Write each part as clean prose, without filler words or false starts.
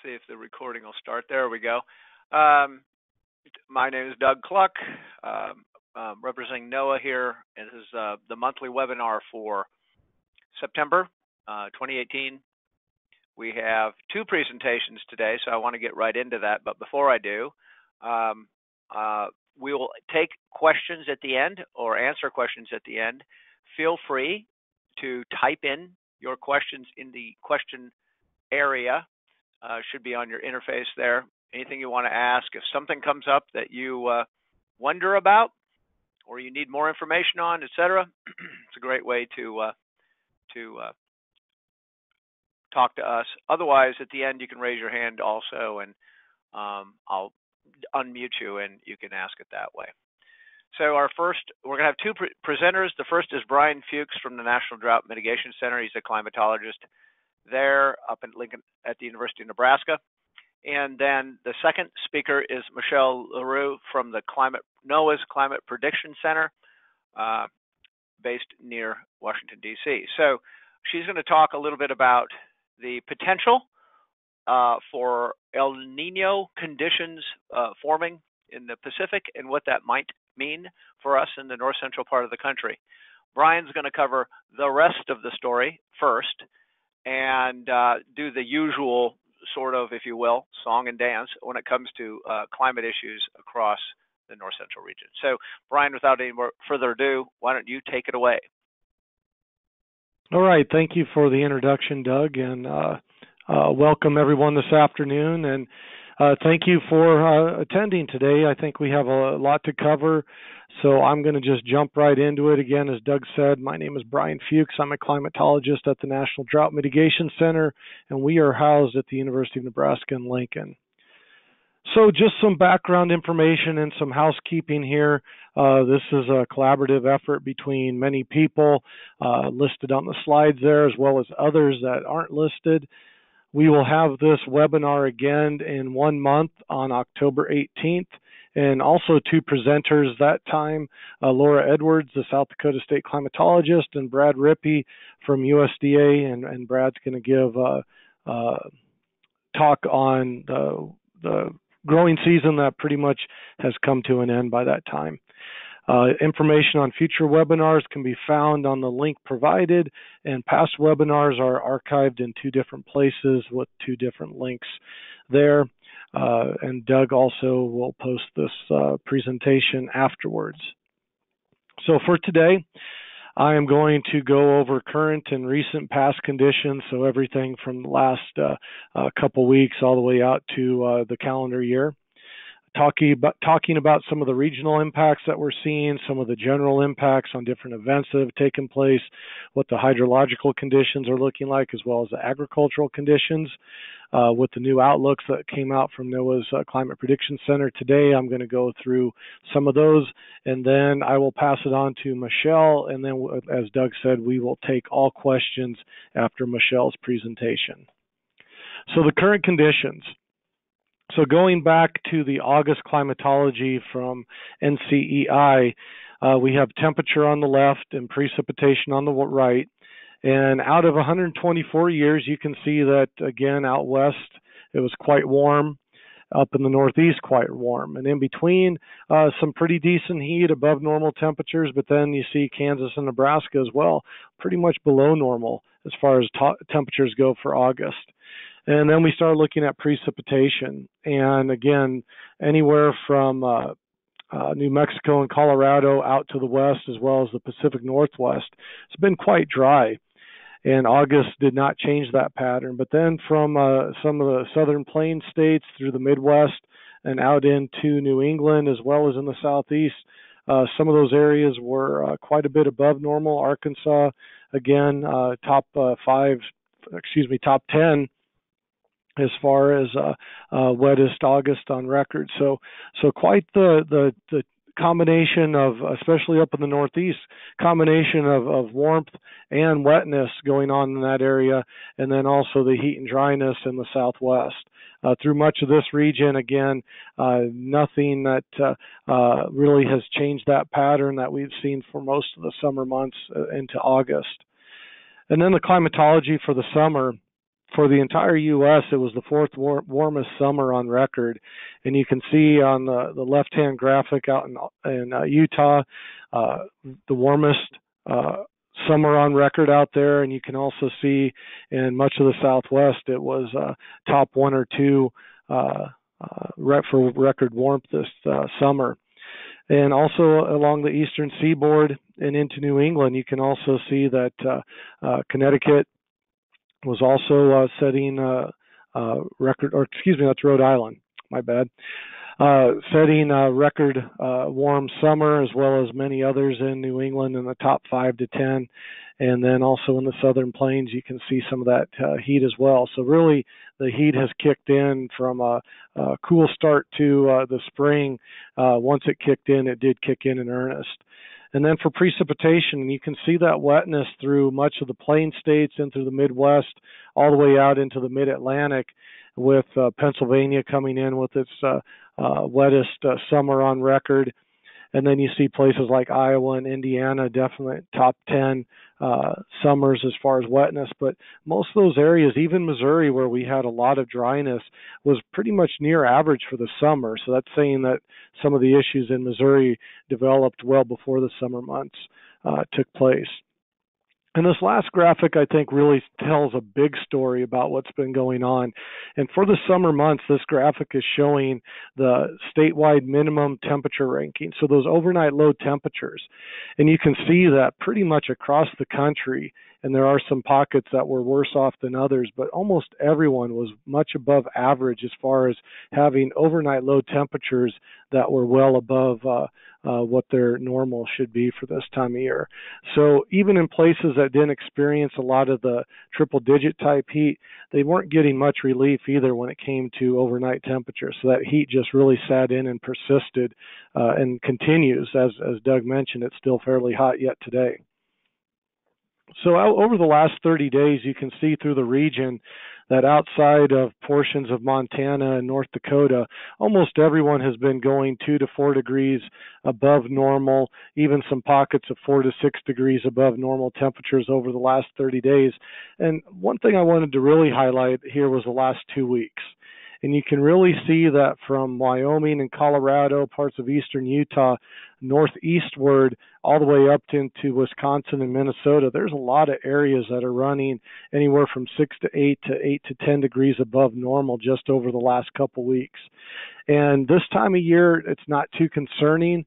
see if the recording will start. There we go. My name is Doug Cluck, representing NOAA here. This is the monthly webinar for September 2018. We have two presentations today, so I want to get right into that. But before I do, we will take questions at the end or answer questions at the end. Feel free to type in your questions in the question area. Should be on your interface there. Anything you want to ask. If something comes up that you wonder about or you need more information on, etc., it's a great way to talk to us. Otherwise, at the end, you can raise your hand also, and I'll unmute you, and you can ask it that way. So we're going to have two presenters. The first is Brian Fuchs from the National Drought Mitigation Center. He's a climatologist there up in Lincoln at the University of Nebraska. And then the second speaker is Michelle LaRue from the NOAA's Climate Prediction Center, based near Washington, D.C. So she's going to talk a little bit about the potential for El Niño conditions forming in the Pacific and what that might mean for us in the north central part of the country. Brian's going to cover the rest of the story first and do the usual sort of, if you will, song and dance when it comes to climate issues across the north central region. So, Brian, without any more further ado, why don't you take it away? All right. Thank you for the introduction, Doug, and welcome everyone this afternoon. And thank you for attending today. I think we have a lot to cover, so I'm going to just jump right into it. Again, as Doug said, my name is Brian Fuchs. I'm a climatologist at the National Drought Mitigation Center, and we are housed at the University of Nebraska in Lincoln. So just some background information and some housekeeping here. This is a collaborative effort between many people listed on the slides there, as well as others that aren't listed. We will have this webinar again in 1 month on October 18th, and also two presenters that time, Laura Edwards, the South Dakota State climatologist, and Brad Rippey from USDA, and Brad's going to give a talk on the growing season that pretty much has come to an end by that time. Information on future webinars can be found on the link provided, and past webinars are archived in two different places with two different links there. And Doug also will post this presentation afterwards. So for today, I am going to go over current and recent past conditions, so everything from the last couple weeks all the way out to the calendar year. Talking about some of the regional impacts that we're seeing, some of the general impacts on different events that have taken place, what the hydrological conditions are looking like, as well as the agricultural conditions. With the new outlooks that came out from NOAA's Climate Prediction Center today, I'm going to go through some of those, and then I will pass it on to Michelle, and then, as Doug said, we will take all questions after Michelle's presentation. So the current conditions. So going back to the August climatology from NCEI, we have temperature on the left and precipitation on the right. And out of 124 years, you can see that, again, out west, it was quite warm. Up in the northeast, quite warm. And in between, some pretty decent heat above normal temperatures. But then you see Kansas and Nebraska as well, pretty much below normal as far as temperatures go for August. And then we start looking at precipitation. And again, anywhere from New Mexico and Colorado out to the west, as well as the Pacific Northwest, it's been quite dry. And August did not change that pattern. But then from some of the southern plain states through the Midwest and out into New England, as well as in the Southeast, some of those areas were quite a bit above normal. Arkansas, again, top 10 as far as wettest August on record. So quite the combination of, especially up in the Northeast, combination of warmth and wetness going on in that area, and then also the heat and dryness in the Southwest. Through much of this region, again, nothing that really has changed that pattern that we've seen for most of the summer months into August. And then the climatology for the summer. for the entire U.S., it was the fourth warmest summer on record. And you can see on the left-hand graphic out in Utah, the warmest summer on record out there. And you can also see in much of the Southwest, it was top one or two for record warmth this summer. And also along the eastern seaboard and into New England, you can also see that Connecticut was also setting record, or excuse me, that's Rhode Island, my bad, setting a record warm summer, as well as many others in New England in the top 5 to 10. And then also in the southern plains, you can see some of that heat as well. So really, the heat has kicked in from a cool start to the spring. Once it kicked in, it did kick in earnest. And then for precipitation, you can see that wetness through much of the plain states and through the Midwest, all the way out into the mid-Atlantic, with Pennsylvania coming in with its wettest summer on record. And then you see places like Iowa and Indiana, definitely top 10 summers as far as wetness. But most of those areas, even Missouri, where we had a lot of dryness, was pretty much near average for the summer. So that's saying that some of the issues in Missouri developed well before the summer months took place. And this last graphic, I think, really tells a big story about what's been going on. And for the summer months, this graphic is showing the statewide minimum temperature ranking, so those overnight low temperatures. And you can see that pretty much across the country, and there are some pockets that were worse off than others, but almost everyone was much above average as far as having overnight low temperatures that were well above what their normal should be for this time of year. So even in places that didn't experience a lot of the triple-digit type heat, they weren't getting much relief either when it came to overnight temperatures. So that heat just really sat in and persisted and continues. As Doug mentioned, it's still fairly hot yet today. So over the last 30 days, you can see through the region that outside of portions of Montana and North Dakota, almost everyone has been going 2 to 4 degrees above normal, even some pockets of 4 to 6 degrees above normal temperatures over the last 30 days. And one thing I wanted to really highlight here was the last 2 weeks. And you can really see that from Wyoming and Colorado, parts of eastern Utah, northeastward, all the way up into Wisconsin and Minnesota, there's a lot of areas that are running anywhere from 6 to 8 to 8 to 10 degrees above normal just over the last couple weeks. And this time of year, it's not too concerning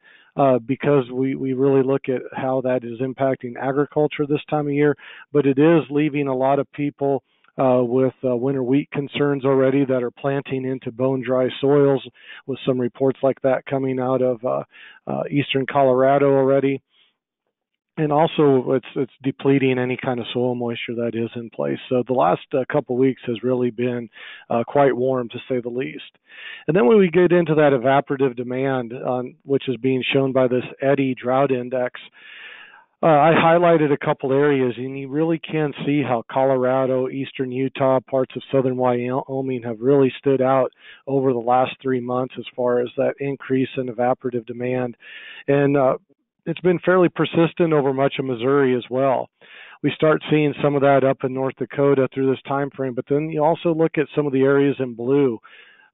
because we really look at how that is impacting agriculture this time of year, but it is leaving a lot of people with winter wheat concerns already that are planting into bone dry soils, with some reports like that coming out of eastern Colorado already. And also it's depleting any kind of soil moisture that is in place. So the last couple of weeks has really been quite warm, to say the least. And then when we get into that evaporative demand, which is being shown by this EDDI drought index, I highlighted a couple areas, and you really can see how Colorado, eastern Utah, parts of southern Wyoming have really stood out over the last 3 months as far as that increase in evaporative demand. And it's been fairly persistent over much of Missouri as well. We start seeing some of that up in North Dakota through this time frame, but then you also look at some of the areas in blue,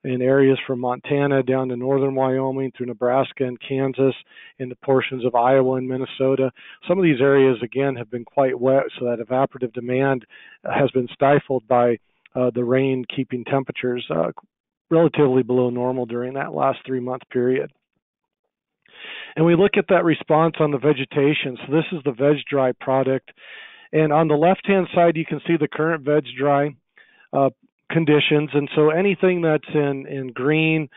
in areas from Montana down to northern Wyoming through Nebraska and Kansas into portions of Iowa and Minnesota. Some of these areas, again, have been quite wet, so that evaporative demand has been stifled by the rain keeping temperatures relatively below normal during that last 3-month period. And we look at that response on the vegetation. So this is the veg dry product. And on the left-hand side, you can see the current veg dry conditions. And so anything that's in green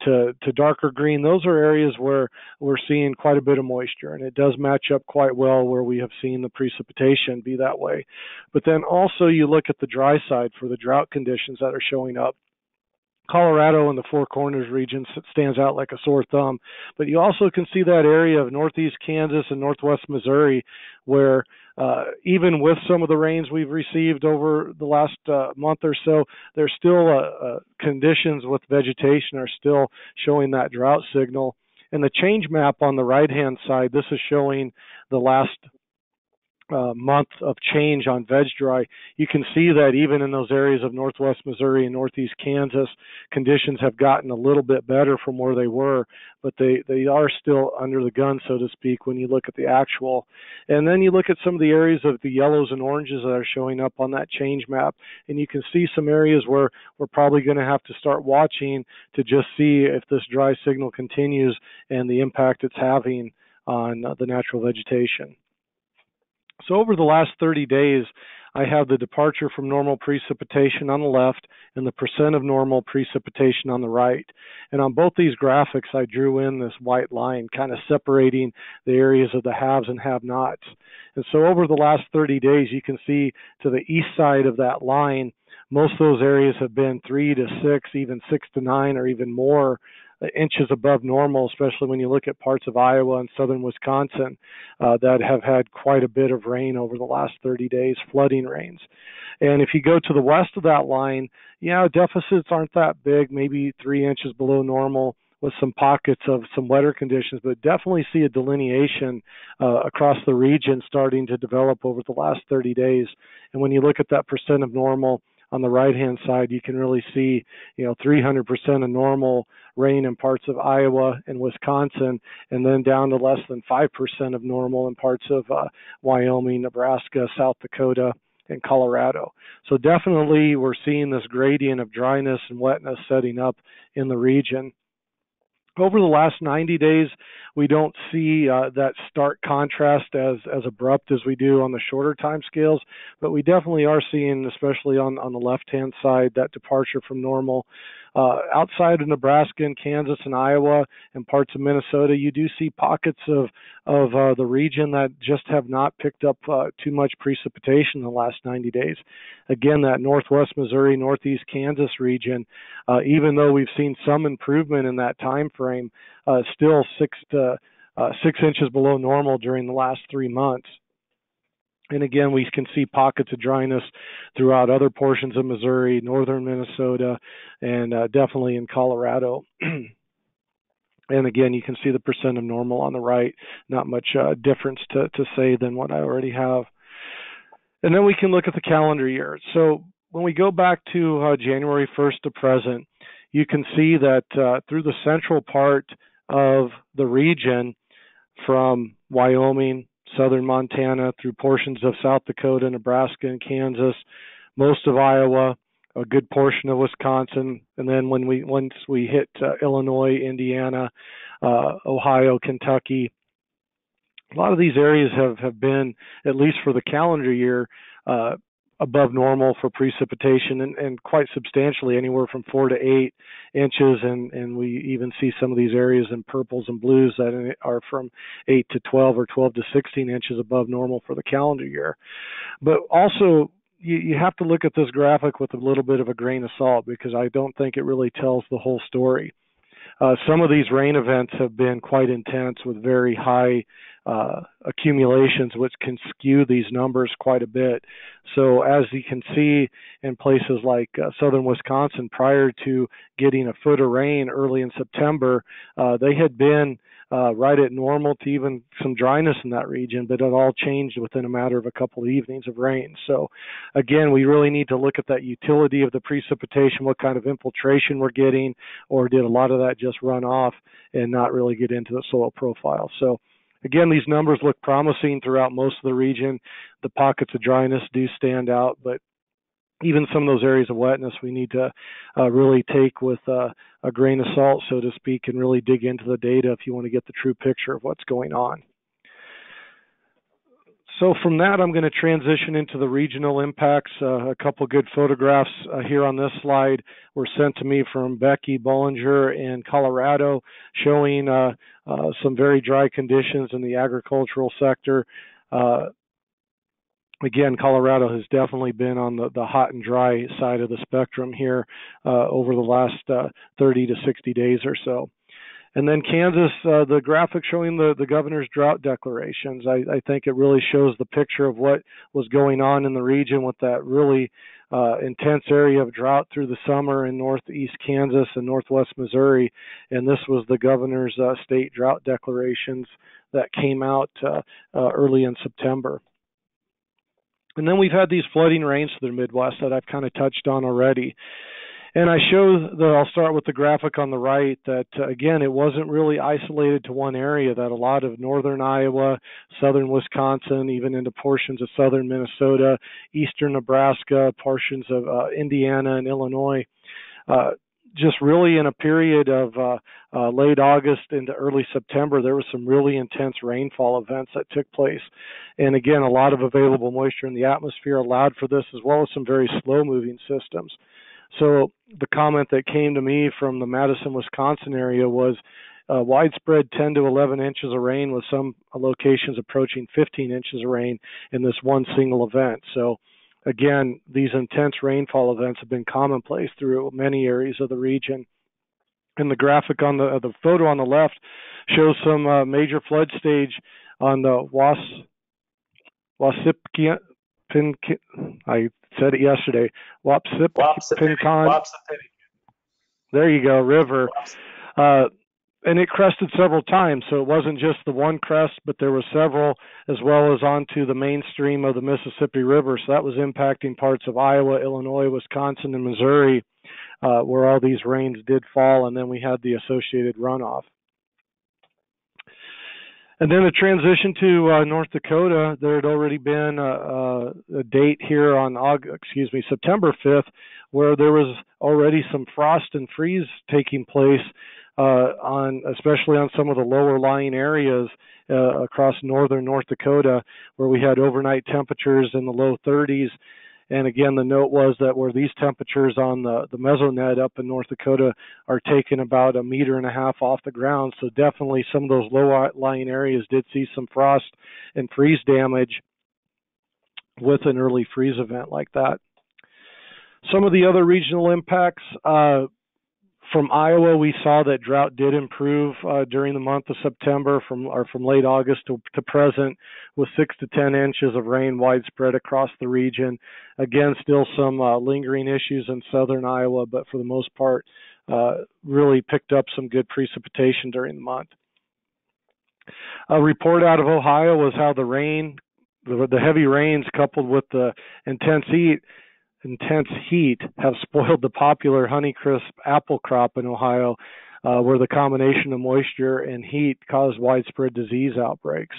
to darker green, those are areas where we're seeing quite a bit of moisture. And it does match up quite well where we have seen the precipitation be that way. But then also you look at the dry side for the drought conditions that are showing up. Colorado and the Four Corners region stands out like a sore thumb, but you also can see that area of northeast Kansas and northwest Missouri where even with some of the rains we've received over the last month or so, there's still conditions with vegetation are still showing that drought signal. And the change map on the right-hand side, this is showing the last month of change on veg dry, you can see that even in those areas of northwest Missouri and northeast Kansas, conditions have gotten a little bit better from where they were, but they are still under the gun, so to speak, when you look at the actual. And then you look at some of the areas of the yellows and oranges that are showing up on that change map, and you can see some areas where we're probably going to have to start watching to just see if this dry signal continues and the impact it's having on the natural vegetation. So over the last 30 days, I have the departure from normal precipitation on the left and the percent of normal precipitation on the right. And on both these graphics, I drew in this white line, kind of separating the areas of the haves and have-nots. And so over the last 30 days, you can see to the east side of that line, most of those areas have been 3 to 6, even 6 to 9, or even more inches above normal, especially when you look at parts of Iowa and southern Wisconsin that have had quite a bit of rain over the last 30 days, flooding rains. And if you go to the west of that line, deficits aren't that big, maybe 3 inches below normal with some pockets of some wetter conditions, but definitely see a delineation across the region starting to develop over the last 30 days. And when you look at that percent of normal, on the right-hand side, you can really see, 300% of normal rain in parts of Iowa and Wisconsin, and then down to less than 5% of normal in parts of Wyoming, Nebraska, South Dakota, and Colorado. So definitely we're seeing this gradient of dryness and wetness setting up in the region. Over the last 90 days, we don't see that stark contrast as abrupt as we do on the shorter time scales, but we definitely are seeing, especially on the left-hand side, that departure from normal. Outside of Nebraska and Kansas and Iowa and parts of Minnesota, you do see pockets of the region that just have not picked up too much precipitation in the last 90 days. Again, that northwest Missouri, northeast Kansas region, even though we've seen some improvement in that time frame, still 6 inches below normal during the last 3 months. And again, we can see pockets of dryness throughout other portions of Missouri, northern Minnesota, and definitely in Colorado. And again, you can see the percent of normal on the right. Not much difference to say than what I already have. And then we can look at the calendar year. So when we go back to January 1st to present, you can see that through the central part of the region, from Wyoming, southern Montana, through portions of South Dakota, Nebraska, and Kansas, most of Iowa, a good portion of Wisconsin, and then once we hit Illinois, Indiana, Ohio, Kentucky, a lot of these areas have been, at least for the calendar year, above normal for precipitation, and quite substantially, anywhere from 4 to 8 inches, and we even see some of these areas in purples and blues that are from 8 to 12 or 12 to 16 inches above normal for the calendar year. But also, you have to look at this graphic with a little bit of a grain of salt, because I don't think it really tells the whole story. Some of these rain events have been quite intense with very high accumulations, which can skew these numbers quite a bit. So as you can see in places like southern Wisconsin, prior to getting a foot of rain early in September, they had been right at normal to even some dryness in that region, but it all changed within a matter of a couple of evenings of rain. So again, we really need to look at that utility of the precipitation, what kind of infiltration we're getting, or did a lot of that just run off and not really get into the soil profile. So again, these numbers look promising throughout most of the region. The pockets of dryness do stand out, but even some of those areas of wetness we need to really take with a grain of salt, so to speak, and really dig into the data if you want to get the true picture of what's going on. So from that, I'm going to transition into the regional impacts. A couple good photographs here on this slide were sent to me from Becky Bollinger in Colorado, showing some very dry conditions in the agricultural sector. Again, Colorado has definitely been on the hot and dry side of the spectrum here over the last 30 to 60 days or so. And then Kansas, the graphic showing the governor's drought declarations, I think it really shows the picture of what was going on in the region with that really intense area of drought through the summer in northeast Kansas and northwest Missouri. And this was the governor's state drought declarations that came out early in September. And then we've had these flooding rains to the Midwest that I've kind of touched on already. And I show I'll start with the graphic on the right that, again, it wasn't really isolated to one area, that a lot of northern Iowa, southern Wisconsin, even into portions of southern Minnesota, eastern Nebraska, portions of Indiana and Illinois, just really in a period of late August into early September, there was some really intense rainfall events that took place. And again, a lot of available moisture in the atmosphere allowed for this, as well as some very slow-moving systems. So the comment that came to me from the Madison, Wisconsin area was widespread 10 to 11 inches of rain, with some locations approaching 15 inches of rain in this one single event. So again, these intense rainfall events have been commonplace through many areas of the region. And the graphic on the photo on the left shows some major flood stage on the I said it yesterday. Wapsipinicon. There you go, river. And it crested several times, so it wasn't just the one crest, but there were several, as well as onto the mainstream of the Mississippi River. So that was impacting parts of Iowa, Illinois, Wisconsin, and Missouri, where all these rains did fall, and then we had the associated runoff. And then the transition to North Dakota, there had already been a date here on September 5th, where there was already some frost and freeze taking place especially on some of the lower lying areas across northern North Dakota, where we had overnight temperatures in the low 30s. And again, the note was that where these temperatures on the mesonet up in North Dakota are taken about 1.5 meters off the ground. So definitely some of those low-lying areas did see some frost and freeze damage with an early freeze event like that. Some of the other regional impacts, from Iowa, we saw that drought did improve during the month of September from late August to present, with 6 to 10 inches of rain widespread across the region. Again, still some lingering issues in southern Iowa, but for the most part, really picked up some good precipitation during the month. A report out of Ohio was how the heavy rains coupled with the intense heat have spoiled the popular Honeycrisp apple crop in Ohio, where the combination of moisture and heat caused widespread disease outbreaks.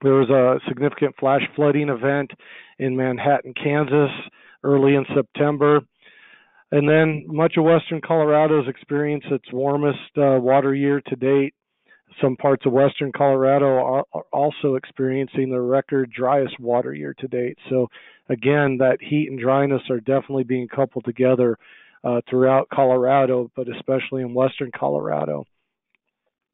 There was a significant flash flooding event in Manhattan, Kansas, early in September. And then much of western Colorado has experienced its warmest water year to date. Some parts of western Colorado are also experiencing the record driest water year to date. So again, that heat and dryness are definitely being coupled together throughout Colorado, but especially in western Colorado.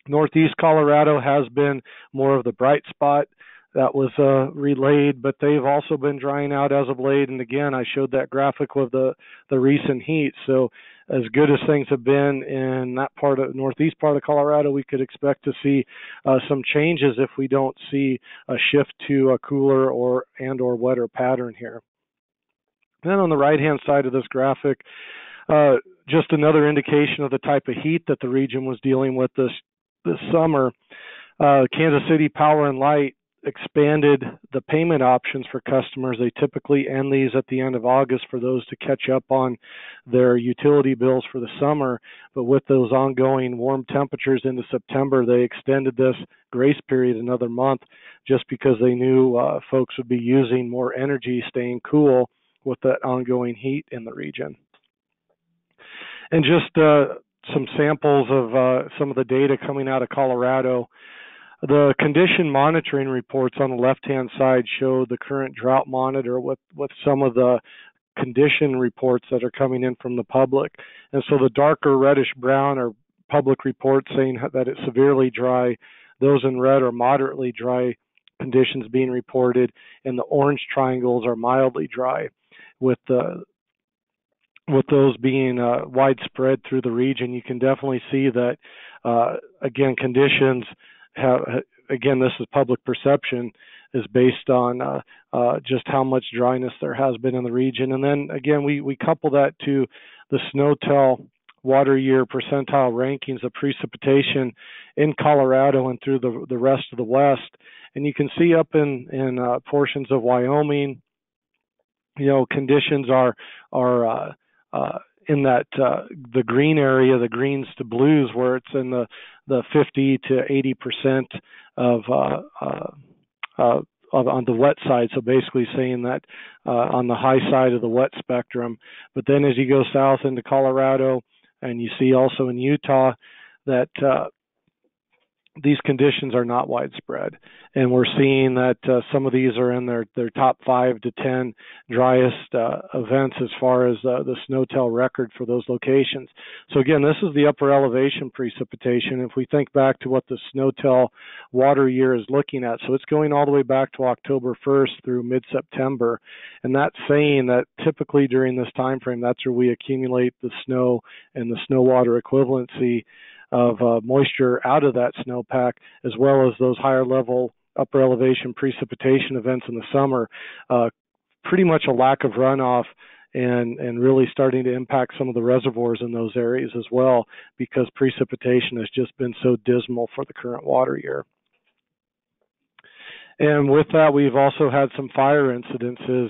Northeast Colorado has been more of the bright spot that was relayed, but they've also been drying out as of late. And again, I showed that graphic with the recent heat. So as good as things have been in that part of northeast part of Colorado, we could expect to see some changes if we don't see a shift to a cooler or wetter pattern here. Then on the right-hand side of this graphic, just another indication of the type of heat that the region was dealing with this summer. Kansas City Power and Light expanded the payment options for customers. They typically end these at the end of August for those to catch up on their utility bills for the summer. But with those ongoing warm temperatures into September, they extended this grace period another month, just because they knew folks would be using more energy staying cool with that ongoing heat in the region. And just some samples of some of the data coming out of Colorado. The condition monitoring reports on the left-hand side show the current drought monitor with some of the condition reports that are coming in from the public. And so the darker reddish-brown are public reports saying that it's severely dry. Those in red are moderately dry conditions being reported, and the orange triangles are mildly dry, with those being widespread through the region. You can definitely see that, again, conditions again, this is public perception, is based on just how much dryness there has been in the region. And then again, we couple that to the SNOTEL water year percentile rankings of precipitation in Colorado and through the rest of the West. And you can see up in portions of Wyoming, conditions are in that the green area, the greens to blues, where it's in the 50 to 80% of on the wet side. So basically saying that on the high side of the wet spectrum. But then as you go south into Colorado, and you see also in Utah that these conditions are not widespread, and we're seeing that some of these are in their top 5 to 10 driest events as far as the SNOTEL record for those locations. So again, this is the upper elevation precipitation. If we think back to what the SNOTEL water year is looking at, so it's going all the way back to October 1st through mid-September, and that's saying that typically during this time frame, that's where we accumulate the snow and the snow water equivalency of moisture out of that snowpack, as well as those higher level upper elevation precipitation events in the summer. Pretty much a lack of runoff and really starting to impact some of the reservoirs in those areas as well, because precipitation has just been so dismal for the current water year. And with that, we've also had some fire incidences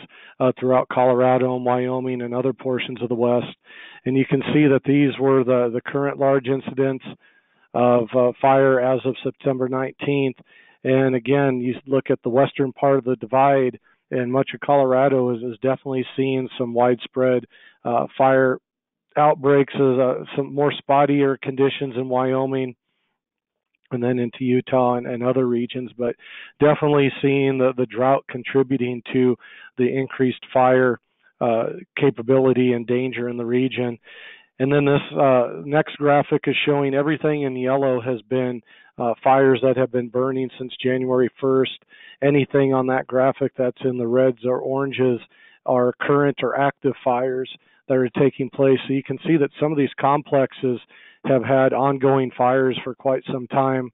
throughout Colorado and Wyoming and other portions of the West. And you can see that these were the current large incidents of fire as of September 19th. And again, you look at the western part of the divide, and much of Colorado is definitely seeing some widespread fire outbreaks, some more spottier conditions in Wyoming, and then into Utah and other regions, but definitely seeing the drought contributing to the increased fire capability and danger in the region. And then this next graphic is showing everything in yellow has been fires that have been burning since January 1st. Anything on that graphic that's in the reds or oranges are current or active fires that are taking place. So you can see that some of these complexes have had ongoing fires for quite some time.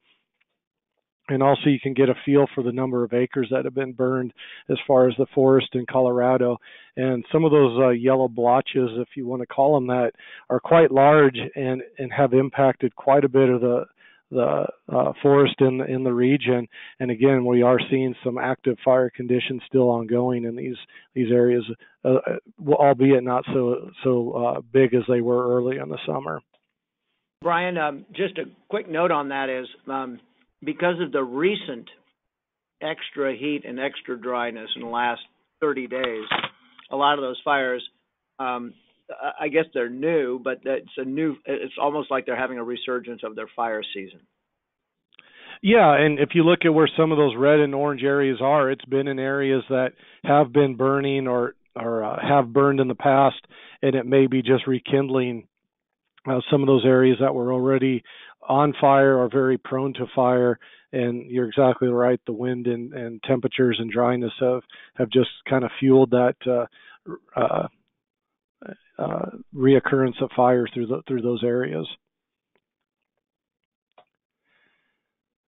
And also you can get a feel for the number of acres that have been burned as far as the forest in Colorado. And some of those yellow blotches, if you want to call them that, are quite large and have impacted quite a bit of the forest in the region. And again, we are seeing some active fire conditions still ongoing in these areas, albeit not so big as they were early in the summer. Brian, just a quick note on that is because of the recent extra heat and extra dryness in the last 30 days, a lot of those fires, I guess they're new, but it's almost like they're having a resurgence of their fire season. Yeah, and if you look at where some of those red and orange areas are, it's been in areas that have been burning or have burned in the past, and it may be just rekindling some of those areas that were already on fire or very prone to fire. And you're exactly right, the wind and temperatures and dryness have just kind of fueled that reoccurrence of fire through those areas.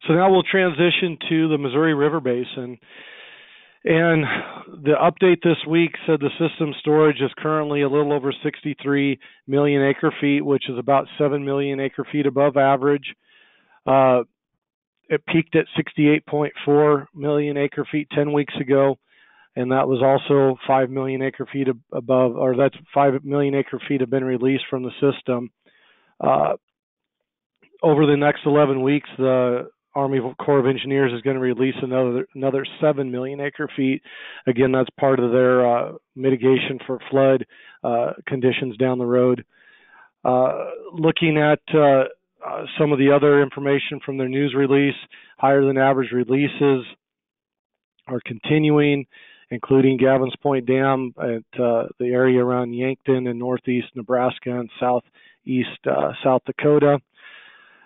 So now we'll transition to the Missouri River Basin. And the update this week said the system storage is currently a little over 63 million acre feet, which is about 7 million acre feet above average. It peaked at 68.4 million acre feet 10 weeks ago, and that was also 5 million acre feet above, or that's 5 million acre feet have been released from the system. Over the next 11 weeks, the Army Corps of Engineers is going to release another 7 million acre feet. Again, that's part of their mitigation for flood conditions down the road. Looking at some of the other information from their news release, higher than average releases are continuing, including Gavin's Point Dam at the area around Yankton in northeast Nebraska and southeast South Dakota.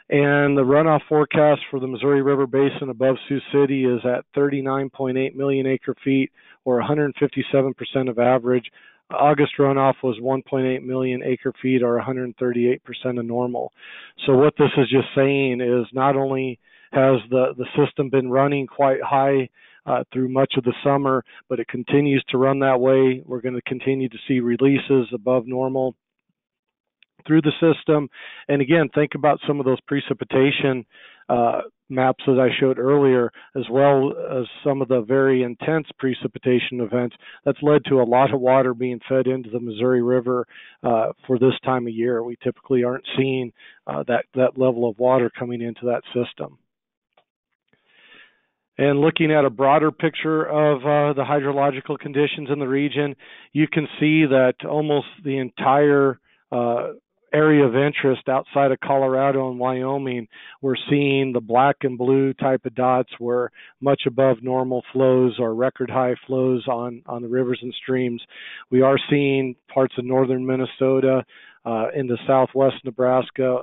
And the runoff forecast for the Missouri River Basin above Sioux City is at 39.8 million acre feet, or 157% of average. August runoff was 1.8 million acre feet, or 138% of normal. So what this is just saying is not only has the system been running quite high through much of the summer, but it continues to run that way. We're going to continue to see releases above normal through the system. And again, think about some of those precipitation maps that I showed earlier, as well as some of the very intense precipitation events that's led to a lot of water being fed into the Missouri River for this time of year. We typically aren't seeing that level of water coming into that system. And looking at a broader picture of the hydrological conditions in the region, you can see that almost the entire area of interest outside of Colorado and Wyoming, we're seeing the black and blue type of dots were much above normal flows or record high flows on the rivers and streams. We are seeing parts of northern Minnesota into southwest Nebraska,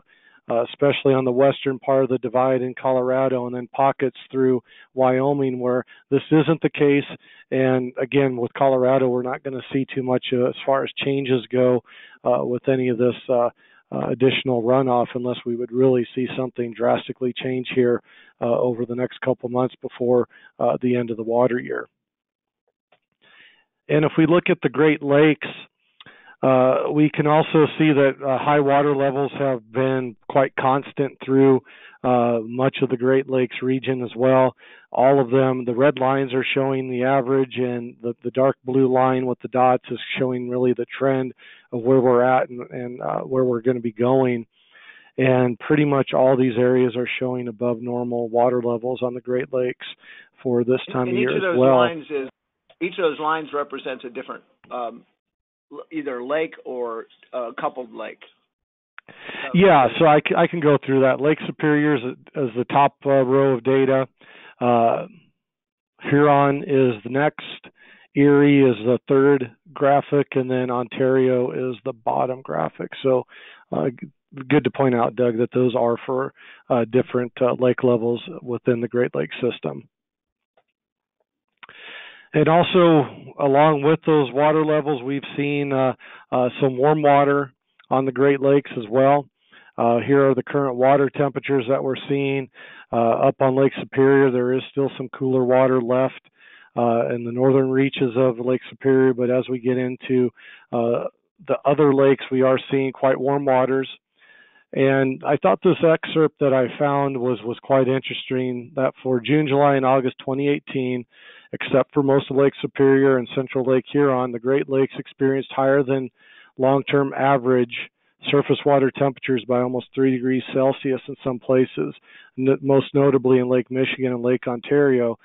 especially on the western part of the divide in Colorado, and then pockets through Wyoming where this isn't the case. And again, with Colorado, we're not going to see too much as far as changes go with any of this additional runoff unless we would really see something drastically change here over the next couple months before the end of the water year. And if we look at the Great Lakes, we can also see that high water levels have been quite constant through much of the Great Lakes region as well. All of them, the red lines are showing the average, and the dark blue line with the dots is showing really the trend of where we're at and where we're going to be going. And pretty much all these areas are showing above normal water levels on the Great Lakes for this time of year as well. Each of those lines represents a different either lake or coupled lake. Yeah, so I can go through that. Lake Superior is the top row of data. Huron is the next. Erie is the third graphic, and then Ontario is the bottom graphic. So good to point out, Doug, that those are for different lake levels within the Great Lakes system. And also, along with those water levels, we've seen some warm water on the Great Lakes as well. Here are the current water temperatures that we're seeing. Up on Lake Superior, there is still some cooler water left in the northern reaches of Lake Superior, but as we get into the other lakes, we are seeing quite warm waters. And I thought this excerpt that I found was quite interesting, that for June, July, and August 2018, except for most of Lake Superior and Central Lake Huron, the Great Lakes experienced higher than long-term average surface water temperatures by almost 3 degrees Celsius in some places, most notably in Lake Michigan and Lake Ontario.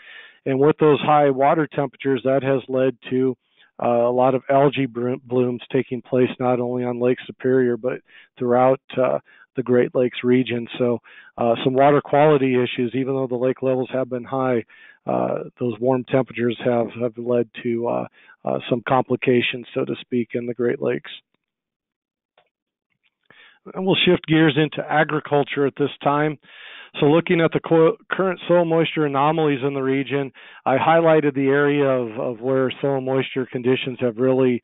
And with those high water temperatures, that has led to a lot of algae blooms taking place not only on Lake Superior but throughout the Great Lakes region. So some water quality issues, even though the lake levels have been high, those warm temperatures have led to some complications, so to speak, in the Great Lakes. And we'll shift gears into agriculture at this time. So looking at the current soil moisture anomalies in the region, I highlighted the area of where soil moisture conditions have really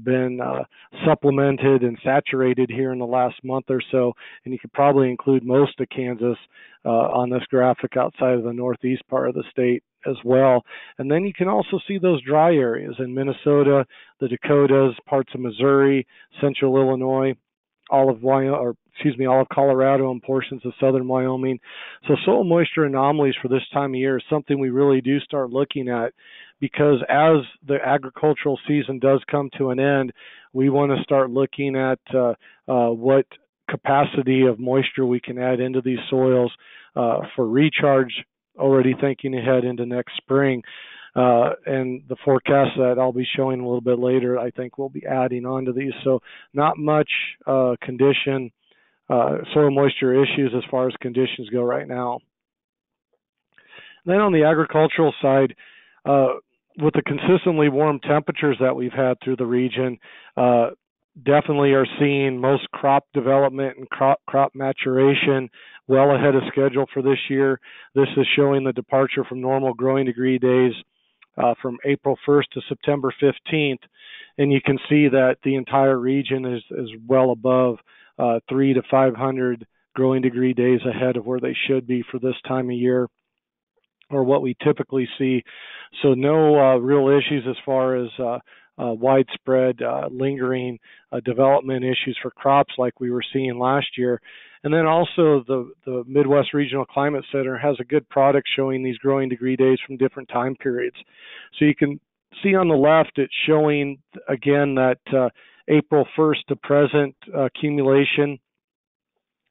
been supplemented and saturated here in the last month or so. And you could probably include most of Kansas on this graphic outside of the northeast part of the state as well. And then you can also see those dry areas in Minnesota, the Dakotas, parts of Missouri, central Illinois, all of Colorado and portions of southern Wyoming. So soil moisture anomalies for this time of year is something we really do start looking at, because as the agricultural season does come to an end, we want to start looking at what capacity of moisture we can add into these soils for recharge, already thinking ahead into next spring. And the forecast that I'll be showing a little bit later, I think we'll be adding on to these. So not much soil moisture issues as far as conditions go right now. Then on the agricultural side, with the consistently warm temperatures that we've had through the region, definitely are seeing most crop development and crop maturation well ahead of schedule for this year. This is showing the departure from normal growing degree days from April 1st to September 15th. And you can see that the entire region is well above 300 to 500 growing degree days ahead of where they should be for this time of year, or what we typically see. So no real issues as far as widespread lingering development issues for crops like we were seeing last year. And then also the Midwest Regional Climate Center has a good product showing these growing degree days from different time periods. So you can see on the left, it's showing again that April 1st to present accumulation.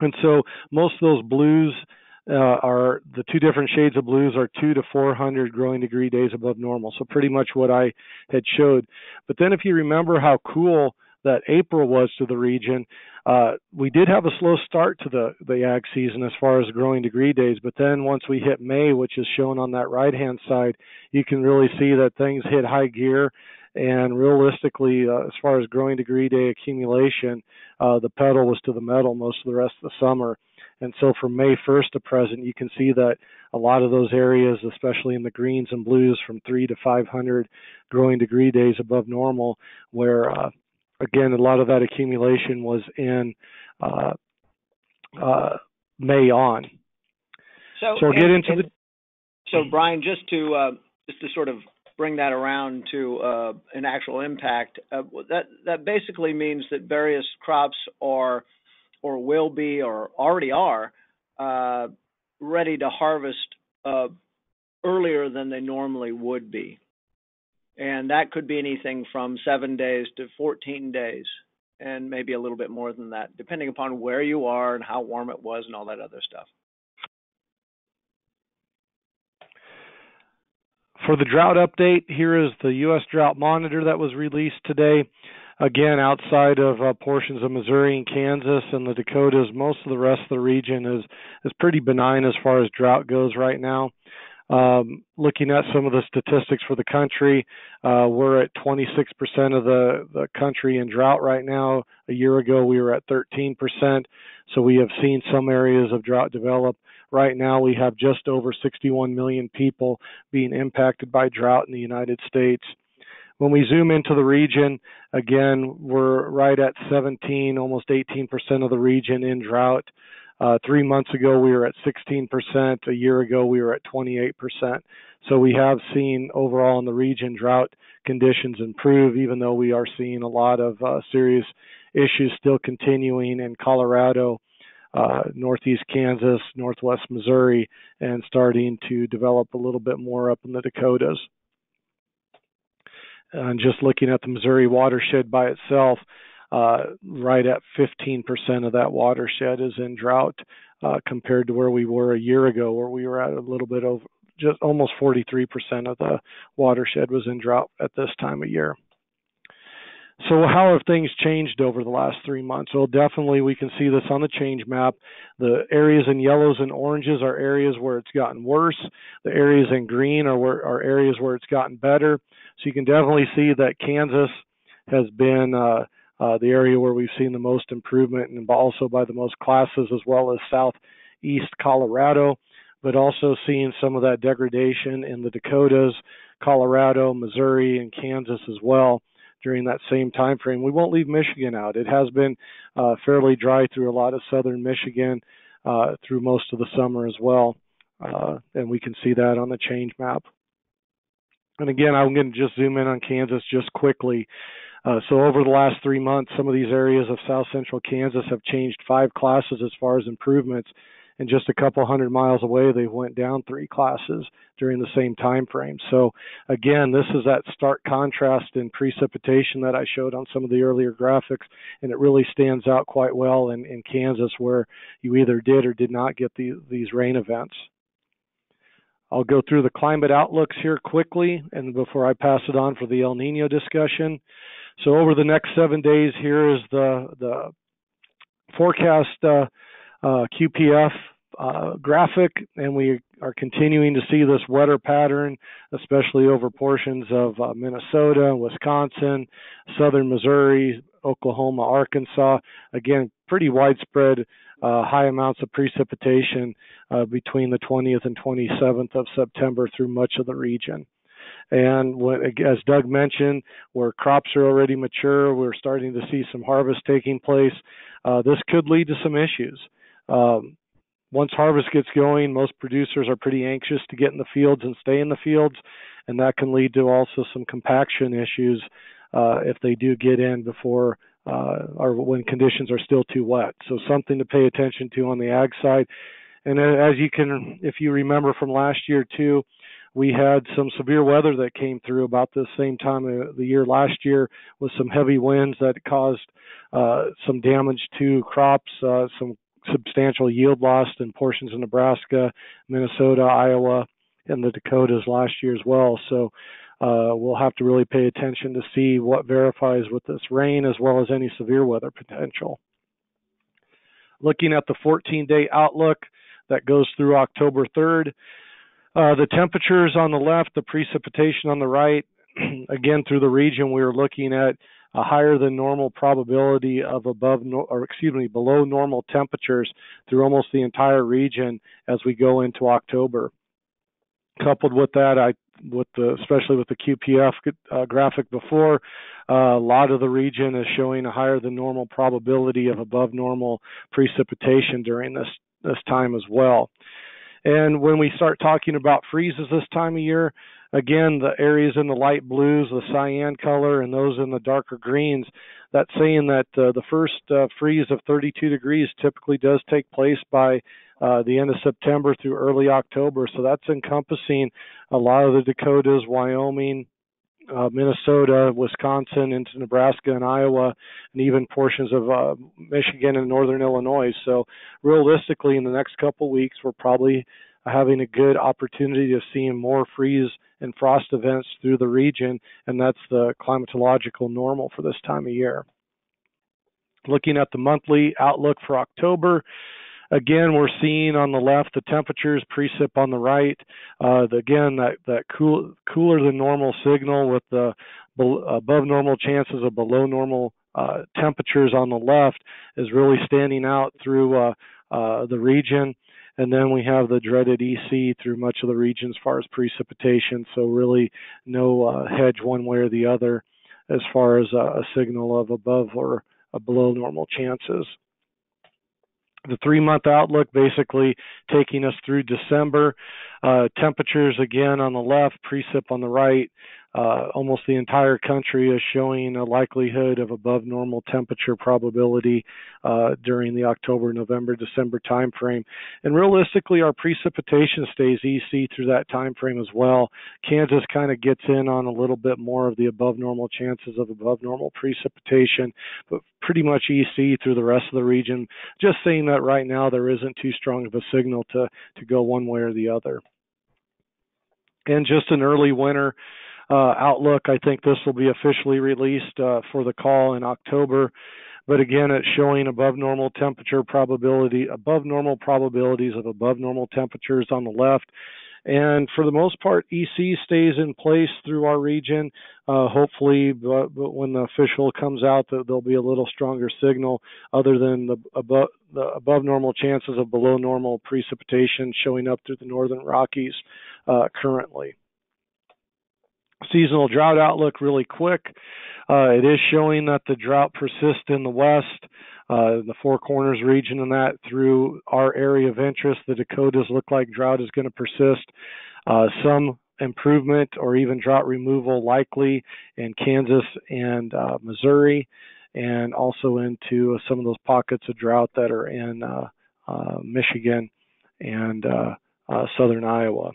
And so most of those blues are the two different shades of blues are 200 to 400 growing degree days above normal. So pretty much what I had showed. But then if you remember how cool that April was to the region, we did have a slow start to the ag season as far as growing degree days. But then once we hit May, which is shown on that right-hand side, you can really see that things hit high gear. And realistically, as far as growing degree day accumulation, the pedal was to the metal most of the rest of the summer. And so from May 1st to present, you can see that a lot of those areas, especially in the greens and blues, from 300 to 500 growing degree days above normal, where, again, a lot of that accumulation was in May on. So we'll get into the... So, Brian, just to sort of bring that around to an actual impact, that basically means that various crops are or will be or already are ready to harvest earlier than they normally would be. And that could be anything from 7 days to 14 days, and maybe a little bit more than that, depending upon where you are and how warm it was and all that other stuff. For the drought update, here is the U.S. Drought Monitor that was released today. Again, outside of portions of Missouri and Kansas and the Dakotas, most of the rest of the region is pretty benign as far as drought goes right now. Looking at some of the statistics for the country, we're at 26% of the country in drought right now. A year ago, we were at 13%. So we have seen some areas of drought develop. Right now, we have just over 61 million people being impacted by drought in the United States. When we zoom into the region, again, we're right at 17, almost 18% of the region in drought. 3 months ago, we were at 16%. A year ago, we were at 28%. So we have seen overall in the region drought conditions improve, even though we are seeing a lot of serious issues still continuing in Colorado, northeast Kansas, northwest Missouri, and starting to develop a little bit more up in the Dakotas. And just looking at the Missouri watershed by itself, right at 15% of that watershed is in drought compared to where we were a year ago, where we were at a little bit over, just almost 43% of the watershed was in drought at this time of year. So how have things changed over the last 3 months? Well, definitely we can see this on the change map. The areas in yellows and oranges are areas where it's gotten worse. The areas in green are areas where it's gotten better. So you can definitely see that Kansas has been the area where we've seen the most improvement, and also by the most classes, as well as southeast Colorado, but also seeing some of that degradation in the Dakotas, Colorado, Missouri, and Kansas as well during that same time frame. We won't leave Michigan out. It has been fairly dry through a lot of southern Michigan through most of the summer as well, and we can see that on the change map. And again, I'm going to just zoom in on Kansas just quickly. So over the last 3 months, some of these areas of south central Kansas have changed 5 classes as far as improvements, and just a couple hundred miles away, they went down 3 classes during the same time frame. So again, this is that stark contrast in precipitation that I showed on some of the earlier graphics, and it really stands out quite well in Kansas, where you either did or did not get these rain events. I'll go through the climate outlooks here quickly, and before I pass it on for the El Niño discussion. So over the next 7 days, here is the forecast QPF graphic, and we are continuing to see this wetter pattern, especially over portions of Minnesota, Wisconsin, southern Missouri, Oklahoma, Arkansas. Again, pretty widespread high amounts of precipitation between the 20th and 27th of September through much of the region. And as Doug mentioned, where crops are already mature, we're starting to see some harvest taking place. This could lead to some issues. Once harvest gets going, most producers are pretty anxious to get in the fields and stay in the fields, and that can lead to also some compaction issues if they do get in before or when conditions are still too wet. So something to pay attention to on the ag side. And as you can, if you remember from last year too, we had some severe weather that came through about the same time of the year last year, with some heavy winds that caused some damage to crops, some substantial yield loss in portions of Nebraska, Minnesota, Iowa, and the Dakotas last year as well. So we'll have to really pay attention to see what verifies with this rain, as well as any severe weather potential. Looking at the 14-day outlook that goes through October 3rd, the temperatures on the left, the precipitation on the right, again through the region, we are looking at a higher than normal probability of below normal temperatures through almost the entire region as we go into October. Coupled with that, especially with the QPF graphic before, a lot of the region is showing a higher than normal probability of above normal precipitation during this time as well. And when we start talking about freezes this time of year, again, the areas in the light blues, the cyan color, and those in the darker greens, that's saying that the first freeze of 32 degrees typically does take place by the end of September through early October. So that's encompassing a lot of the Dakotas, Wyoming, Minnesota, Wisconsin, into Nebraska and Iowa, and even portions of Michigan and northern Illinois. So realistically, in the next couple of weeks, we're probably having a good opportunity of seeing more freeze and frost events through the region, and that's the climatological normal for this time of year. Looking at the monthly outlook for October, again, we're seeing on the left the temperatures, precip on the right. Again, that cooler than normal signal with the above normal chances of below normal temperatures on the left is really standing out through the region. And then we have the dreaded EC through much of the region as far as precipitation. So really no hedge one way or the other as far as a signal of above or below normal chances. The 3-month outlook basically taking us through December. Temperatures again on the left, precip on the right. Almost the entire country is showing a likelihood of above normal temperature probability during the October, November, December timeframe. And realistically, our precipitation stays EC through that timeframe as well. Kansas kind of gets in on a little bit more of the above normal chances of above normal precipitation, but pretty much EC through the rest of the region. Just saying that right now there isn't too strong of a signal to go one way or the other. And just an early winter outlook. I think this will be officially released for the call in October. But again, it's showing above normal temperature probability, above normal probabilities of above normal temperatures on the left. And for the most part, EC stays in place through our region. Hopefully, but when the official comes out, there'll be a little stronger signal other than the above normal chances of below normal precipitation showing up through the northern Rockies currently. Seasonal drought outlook really quick. It is showing that the drought persists in the west, the Four Corners region, and that through our area of interest, the Dakotas look like drought is going to persist. Some improvement or even drought removal likely in Kansas and Missouri, and also into some of those pockets of drought that are in Michigan and southern Iowa.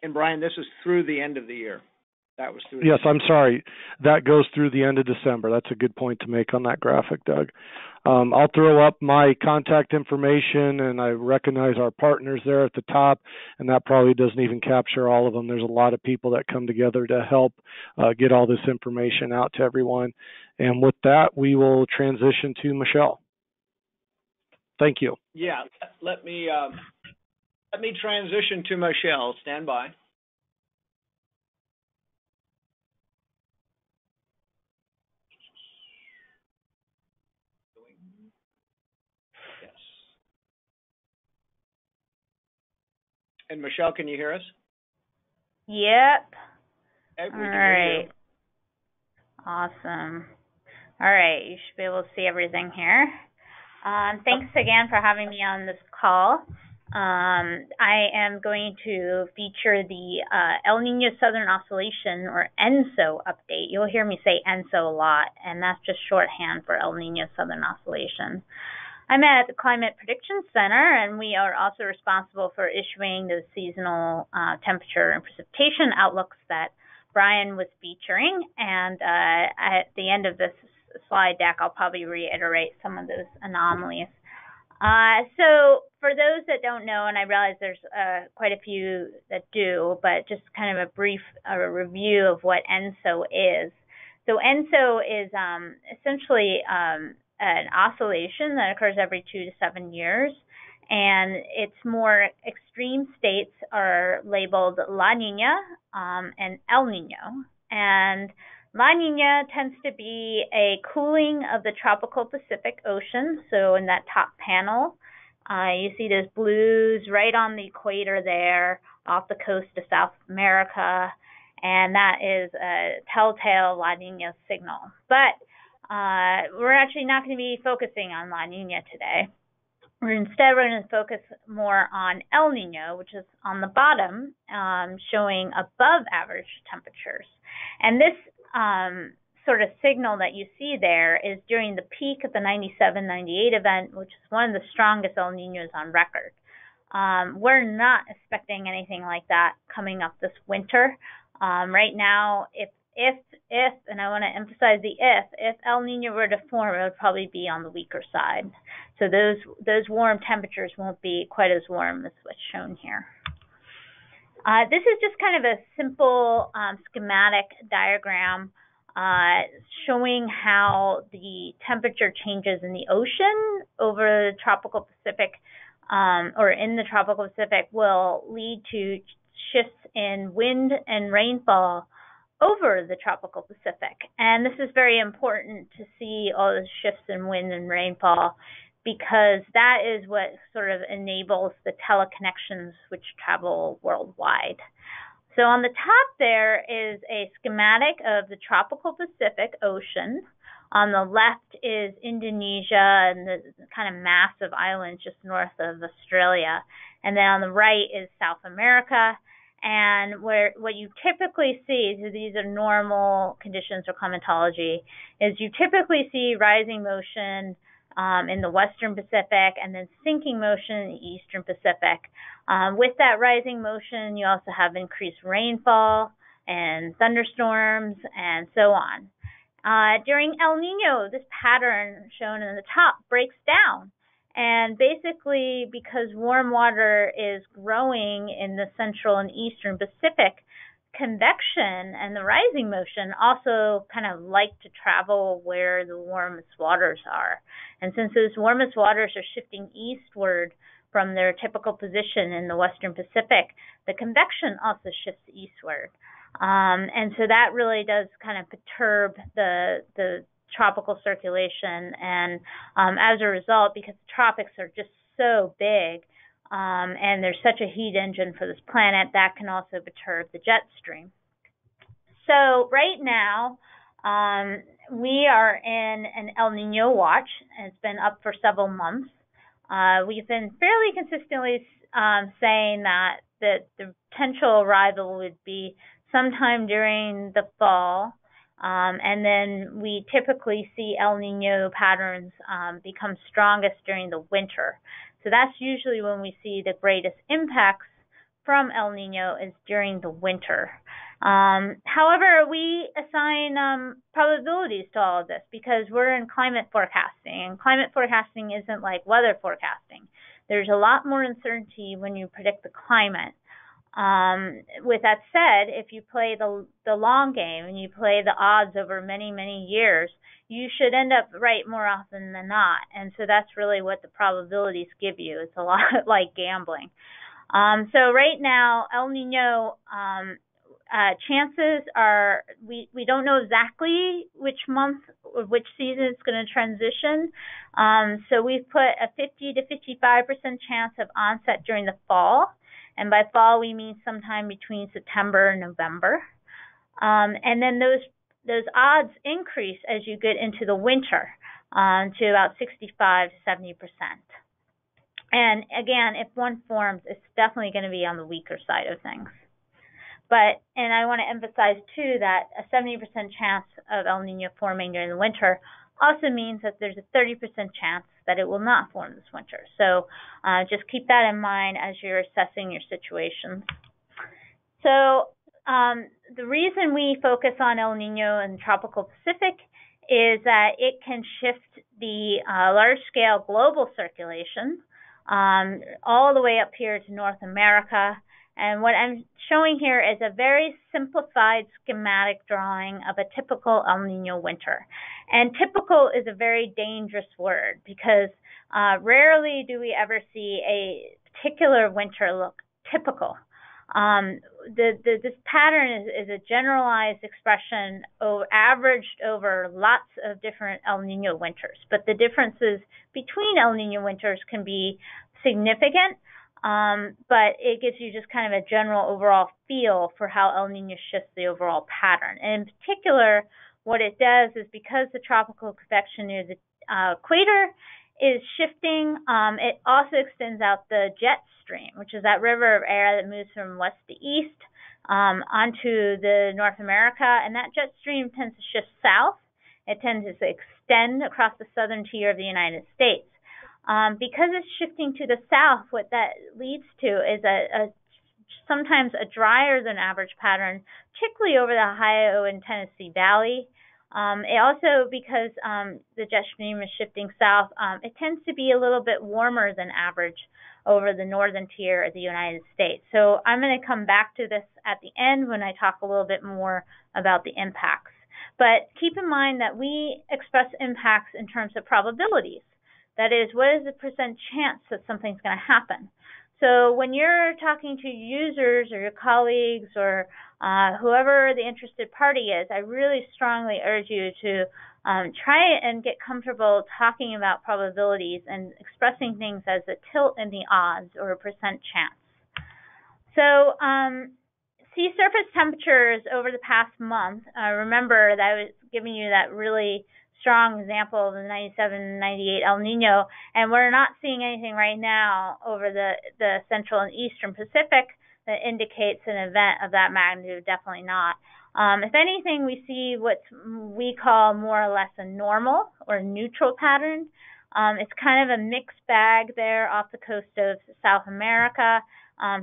And Brian, this is through the end of the year. That was through. Yes, I'm sorry. That goes through the end of December. That's a good point to make on that graphic, Doug. I'll throw up my contact information, and I recognize our partners there at the top, and that probably doesn't even capture all of them. There's a lot of people that come together to help get all this information out to everyone. And with that, we will transition to Michelle. Thank you. Yeah, let me transition to Michelle. Stand by. Yes. And Michelle, can you hear us? Yep. Okay, All right. Awesome. All right, you should be able to see everything here. Thanks again for having me on this call. I am going to feature the El Niño Southern Oscillation, or ENSO, update. You'll hear me say ENSO a lot, and that's just shorthand for El Niño Southern Oscillation. I'm at the Climate Prediction Center, and we are also responsible for issuing the seasonal temperature and precipitation outlooks that Brian was featuring. And at the end of this slide deck, I'll probably reiterate some of those anomalies. So for those that don't know, and I realize there's quite a few that do, but just kind of a brief review of what ENSO is. So ENSO is essentially an oscillation that occurs every 2 to 7 years, and its more extreme states are labeled La Niña and El Niño. And La Niña tends to be a cooling of the tropical Pacific Ocean. So in that top panel, you see those blues right on the equator there off the coast of South America, and that is a telltale La Niña signal. But we're actually not going to be focusing on La Niña today. Instead, we're going to focus more on El Niño, which is on the bottom, showing above average temperatures. And this sort of signal that you see there is during the peak of the 97-98 event, which is one of the strongest El Niños on record. We're not expecting anything like that coming up this winter. Right now, if, and I want to emphasize the if El Niño were to form, it would probably be on the weaker side. So those warm temperatures won't be quite as warm as what's shown here. This is just kind of a simple schematic diagram showing how the temperature changes in the ocean over the tropical Pacific, or in the tropical Pacific, will lead to shifts in wind and rainfall over the tropical Pacific. And this is very important to see all the shifts in wind and rainfall, because that is what sort of enables the teleconnections which travel worldwide. So on the top there is a schematic of the tropical Pacific Ocean. On the left is Indonesia and the kind of massive islands just north of Australia. And then on the right is South America. And what you typically see, so these are normal conditions for climatology, is you typically see rising motion in the Western Pacific and then sinking motion in the Eastern Pacific. With that rising motion, you also have increased rainfall and thunderstorms and so on. During El Niño, this pattern shown in the top breaks down. And basically, because warm water is growing in the Central and Eastern Pacific, convection and the rising motion also kind of like to travel where the warmest waters are. And since those warmest waters are shifting eastward from their typical position in the Western Pacific, the convection also shifts eastward. And so that really does kind of perturb the tropical circulation, and as a result, because the tropics are just so big and there's such a heat engine for this planet, that can also perturb the jet stream. So right now, we are in an El Niño watch, and it's been up for several months. We've been fairly consistently saying that the potential arrival would be sometime during the fall. And then we typically see El Niño patterns become strongest during the winter. So that's usually when we see the greatest impacts from El Niño, is during the winter. However, we assign probabilities to all of this because we're in climate forecasting, and climate forecasting isn't like weather forecasting. There's a lot more uncertainty when you predict the climate. With that said, if you play the long game and you play the odds over many, many years, you should end up right more often than not. And so that's really what the probabilities give you. It's a lot like gambling. So right now, El Niño chances are, we don't know exactly which month or which season it's going to transition. So we've put a 50 to 55% chance of onset during the fall. And by fall, we mean sometime between September and November. And then those odds increase as you get into the winter to about 65 to 70%. And again, if one forms, it's definitely going to be on the weaker side of things. And I want to emphasize too that a 70% chance of El Nino forming during the winter also means that there's a 30% chance that it will not form this winter. So just keep that in mind as you're assessing your situations. So the reason we focus on El Nino in the tropical Pacific is that it can shift the large-scale global circulation all the way up here to North America. And what I'm showing here is a very simplified schematic drawing of a typical El Nino winter. And typical is a very dangerous word because rarely do we ever see a particular winter look typical. This pattern is a generalized expression averaged over lots of different El Nino winters. But the differences between El Nino winters can be significant. But it gives you just kind of a general overall feel for how El Nino shifts the overall pattern. And in particular, what it does is because the tropical convection near the equator is shifting, it also extends out the jet stream, which is that river of air that moves from west to east onto the North America. And that jet stream tends to shift south. It tends to extend across the southern tier of the United States. Because it's shifting to the south, what that leads to is sometimes a drier than average pattern, particularly over the Ohio and Tennessee Valley. It also, because the jet stream is shifting south, it tends to be a little bit warmer than average over the northern tier of the United States. So I'm going to come back to this at the end when I talk a little bit more about the impacts. But keep in mind that we express impacts in terms of probabilities. That is, what is the percent chance that something's going to happen? So when you're talking to users or your colleagues or whoever the interested party is, I really strongly urge you to try and get comfortable talking about probabilities and expressing things as a tilt in the odds or a percent chance. So sea surface temperatures over the past month, remember that I was giving you that really strong example of the 97, 98 El Nino, and we're not seeing anything right now over the central and eastern Pacific that indicates an event of that magnitude, definitely not. If anything, we see what we call more or less a normal or neutral pattern. It's kind of a mixed bag there off the coast of South America.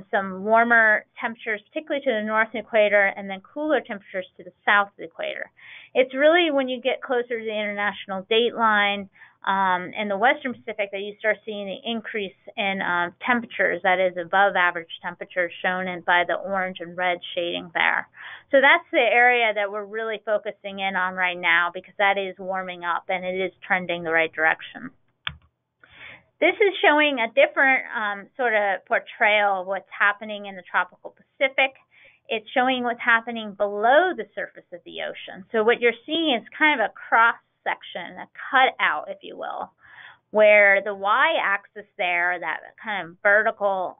Some warmer temperatures, particularly to the north equator, and then cooler temperatures to the south of the equator. It's really when you get closer to the international date line and the western Pacific that you start seeing the increase in temperatures, that is above average temperatures shown by the orange and red shading there. So that's the area that we're really focusing in on right now because that is warming up and it is trending the right direction. This is showing a different sort of portrayal of what's happening in the tropical Pacific. It's showing what's happening below the surface of the ocean. So what you're seeing is kind of a cross section, a cutout, if you will, where the y-axis there, that kind of vertical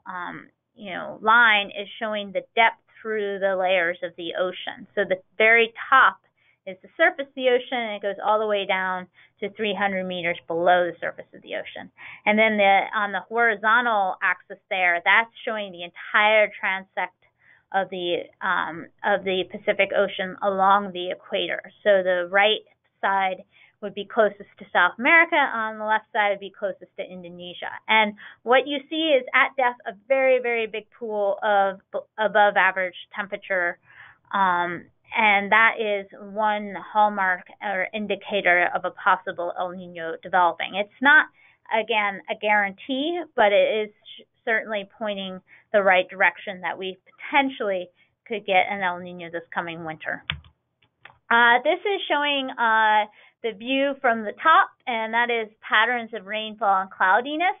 line, is showing the depth through the layers of the ocean. So the very top is the surface of the ocean, and it goes all the way down to 300 meters below the surface of the ocean. And then on the horizontal axis there, that's showing the entire transect of the Pacific Ocean along the equator. So the right side would be closest to South America, on the left side would be closest to Indonesia. And what you see is at depth a very, very big pool of above average temperature, and that is one hallmark or indicator of a possible El Nino developing. It's not, again, a guarantee, but it is certainly pointing the right direction that we potentially could get an El Nino this coming winter. This is showing the view from the top, and that is patterns of rainfall and cloudiness.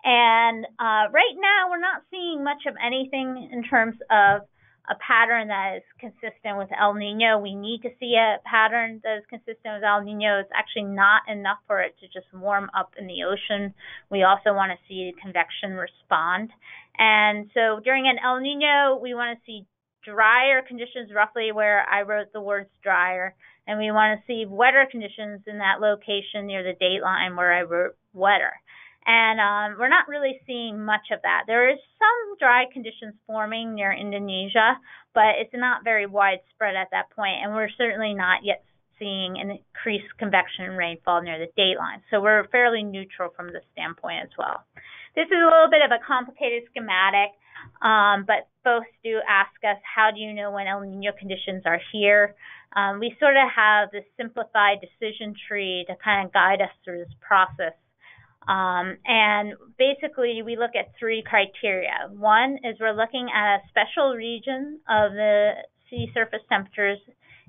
And right now, we're not seeing much of anything in terms of a pattern that is consistent with El Nino. We need to see a pattern that is consistent with El Nino. It's actually not enough for it to just warm up in the ocean. We also want to see convection respond. And so during an El Nino, we want to see drier conditions, roughly where I wrote the words drier, and we want to see wetter conditions in that location near the date line where I wrote wetter. And we're not really seeing much of that. There is some dry conditions forming near Indonesia, but it's not very widespread at that point, and we're certainly not yet seeing an increased convection and rainfall near the dateline. So we're fairly neutral from this standpoint as well. This is a little bit of a complicated schematic, but folks do ask us, how do you know when El Nino conditions are here? We sort of have this simplified decision tree to kind of guide us through this process. And basically, we look at three criteria. One is we're looking at a special region of the sea surface temperatures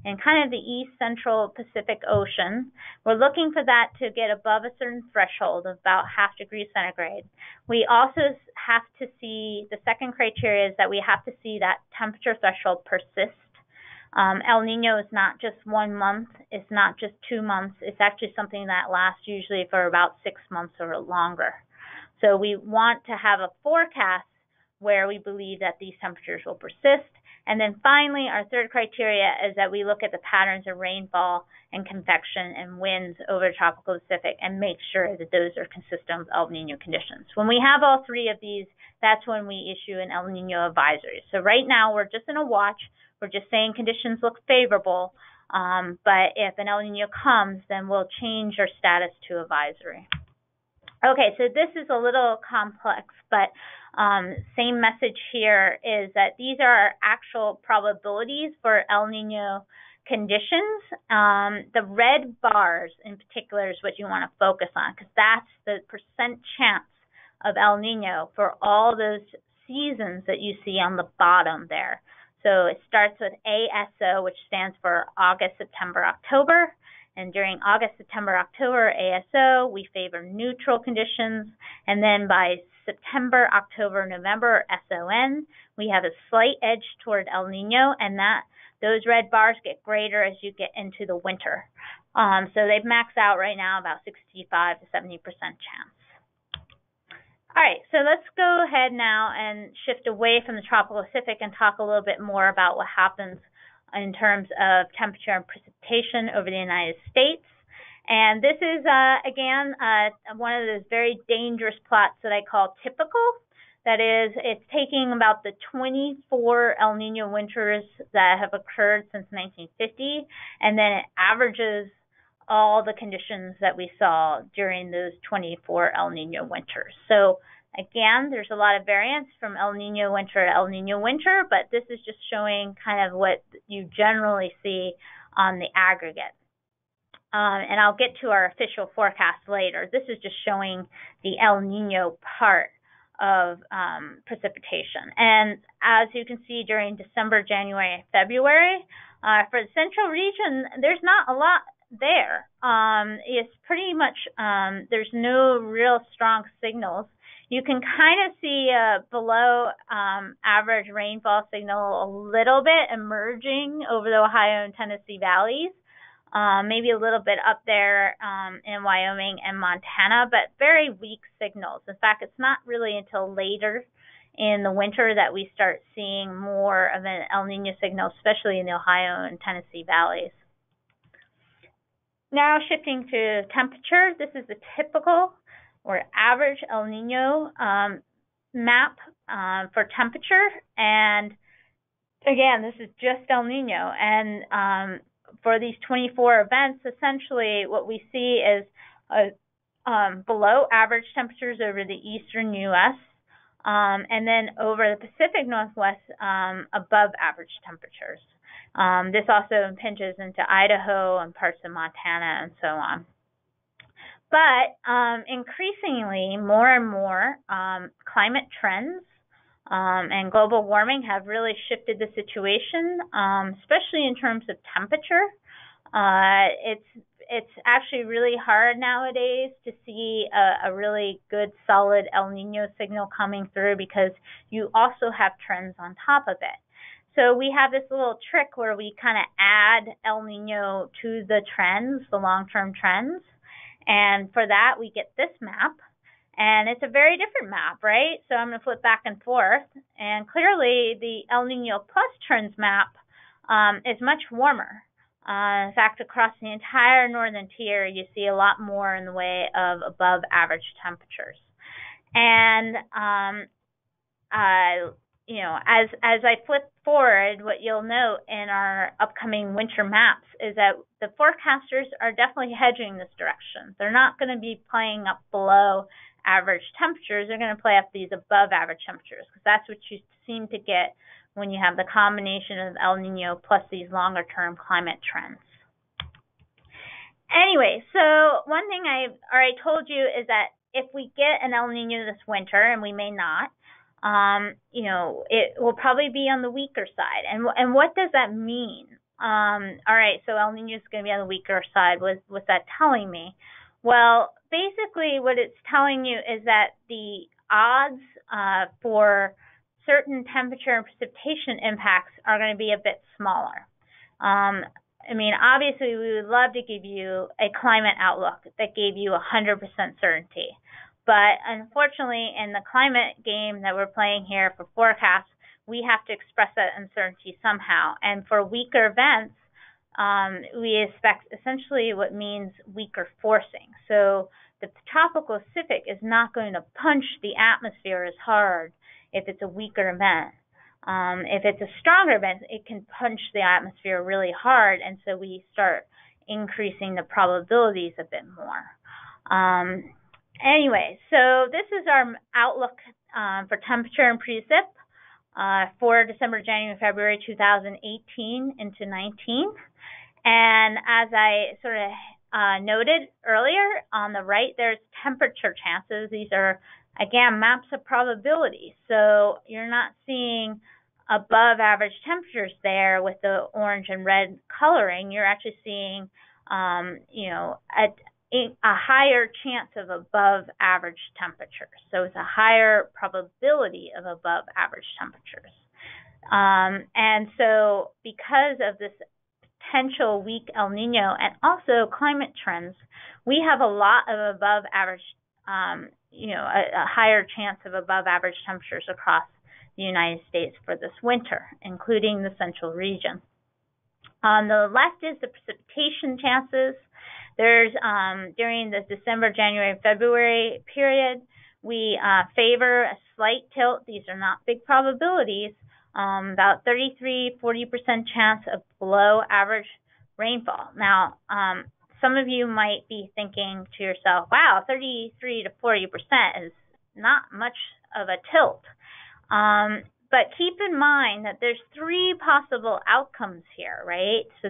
in kind of the East Central Pacific Ocean. We're looking for that to get above a certain threshold of about 0.5 degrees centigrade. We also have to see, the second criteria is that we have to see that temperature threshold persist. El Nino is not just 1 month, it's not just 2 months, it's actually something that lasts usually for about 6 months or longer. So we want to have a forecast where we believe that these temperatures will persist. And then finally, our third criteria is that we look at the patterns of rainfall and convection and winds over the tropical Pacific and make sure that those are consistent with El Nino conditions. When we have all three of these, that's when we issue an El Nino advisory. So right now, we're just in a watch. We're just saying conditions look favorable, but if an El Nino comes, then we'll change our status to advisory. Okay, so this is a little complex, but same message here is that these are our actual probabilities for El Nino conditions. The red bars in particular is what you want to focus on, because that's the percent chance of El Nino for all those seasons that you see on the bottom there. So it starts with ASO, which stands for August, September, October. And during August, September, October, ASO, we favor neutral conditions. And then by September, October, November, SON, we have a slight edge toward El Nino, and those red bars get greater as you get into the winter. So they've maxed out right now about 65 to 70% chance. All right, so let's go ahead now and shift away from the tropical Pacific and talk a little bit more about what happens in terms of temperature and precipitation over the United States. And this is, again, one of those very dangerous plots that I call typical. That is, it's taking about the 24 El Nino winters that have occurred since 1950, and then it averages all the conditions that we saw during those 24 El Nino winters. So again, there's a lot of variance from El Nino winter to El Nino winter, but this is just showing kind of what you generally see on the aggregate. And I'll get to our official forecast later. This is just showing the El Nino part of precipitation. And as you can see during December, January, and February, for the central region, there's not a lot there. It's pretty much, there's no real strong signals. You can kind of see a below average rainfall signal a little bit emerging over the Ohio and Tennessee valleys, maybe a little bit up there in Wyoming and Montana, but very weak signals. In fact, it's not really until later in the winter that we start seeing more of an El Nino signal, especially in the Ohio and Tennessee valleys. Now shifting to temperature, this is the typical or average El Nino map for temperature. And again, this is just El Nino. And for these 24 events, essentially what we see is below average temperatures over the eastern U.S., and then over the Pacific Northwest, above average temperatures. This also impinges into Idaho and parts of Montana and so on. But increasingly, more and more climate trends and global warming have really shifted the situation, especially in terms of temperature. It's actually really hard nowadays to see a really good, solid El Nino signal coming through because you also have trends on top of it. So we have this little trick where we kind of add El Nino to the trends, the long-term trends. And for that, we get this map. And it's a very different map, right? So I'm going to flip back and forth. And clearly, the El Nino plus trends map is much warmer. In fact, across the entire northern tier, you see a lot more in the way of above average temperatures. And you know, as I flip forward, what you'll note in our upcoming winter maps is that the forecasters are definitely hedging this direction. They're not going to be playing up below average temperatures. They're going to play up these above average temperatures, because that's what you seem to get when you have the combination of El Nino plus these longer term climate trends. Anyway, so one thing I already told you is that if we get an El Nino this winter, and we may not, you know, it will probably be on the weaker side. And what does that mean? All right, so El Nino is going to be on the weaker side. What's that telling me? Well, basically what it's telling you is that the odds for certain temperature and precipitation impacts are going to be a bit smaller. I mean, obviously, we would love to give you a climate outlook that gave you 100% certainty. But unfortunately, in the climate game that we're playing here for forecasts, we have to express that uncertainty somehow. And for weaker events, we expect essentially what means weaker forcing. So the tropical Pacific is not going to punch the atmosphere as hard if it's a weaker event. If it's a stronger event, it can punch the atmosphere really hard, and so we start increasing the probabilities a bit more. Anyway, so this is our outlook for temperature and precip for December, January, February 2018 into 19. And as I sort of noted earlier, on the right, there's temperature chances. These are, again, maps of probability. So you're not seeing above average temperatures there with the orange and red coloring. You're actually seeing, you know, a higher chance of above average temperatures. So it's a higher probability of above average temperatures. And so because of this potential weak El Nino and also climate trends, we have a lot of above average, you know, a higher chance of above average temperatures across the United States for this winter, including the central region. On the left is the precipitation chances. There's, during the December, January, February period, we favor a slight tilt. These are not big probabilities. About 33-40% chance of below average rainfall. Now, some of you might be thinking to yourself, wow, 33 to 40% is not much of a tilt. But keep in mind that there's three possible outcomes here, right? So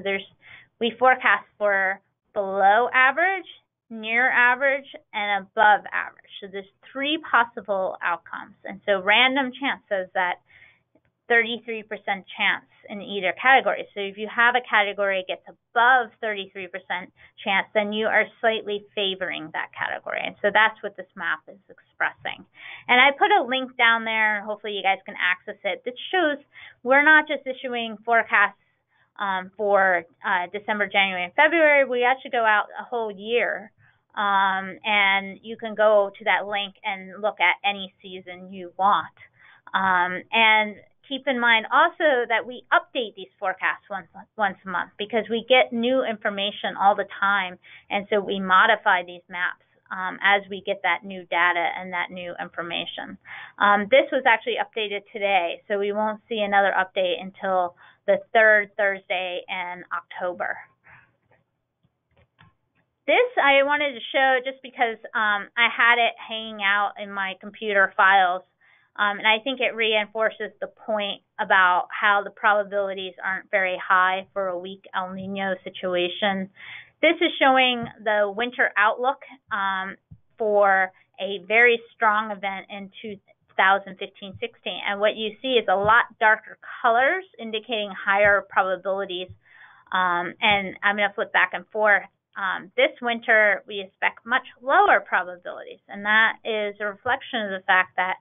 we forecast for below average, near average, and above average. So there's three possible outcomes. And so random chance says that 33% chance in either category. So if you have a category that gets above 33% chance, then you are slightly favoring that category. And so that's what this map is expressing. And I put a link down there, and hopefully you guys can access it, that shows we're not just issuing forecasts for December, January, and February. We actually go out a whole year. And you can go to that link and look at any season you want. And keep in mind also that we update these forecasts once a month, because we get new information all the time, and so we modify these maps as we get that new data and that new information. This was actually updated today, so we won't see another update until the third Thursday in October. This I wanted to show just because I had it hanging out in my computer files. And I think it reinforces the point about how the probabilities aren't very high for a weak El Nino situation. This is showing the winter outlook for a very strong event in 2015-16. And what you see is a lot darker colors indicating higher probabilities. And I'm going to flip back and forth. This winter, we expect much lower probabilities. And that is a reflection of the fact that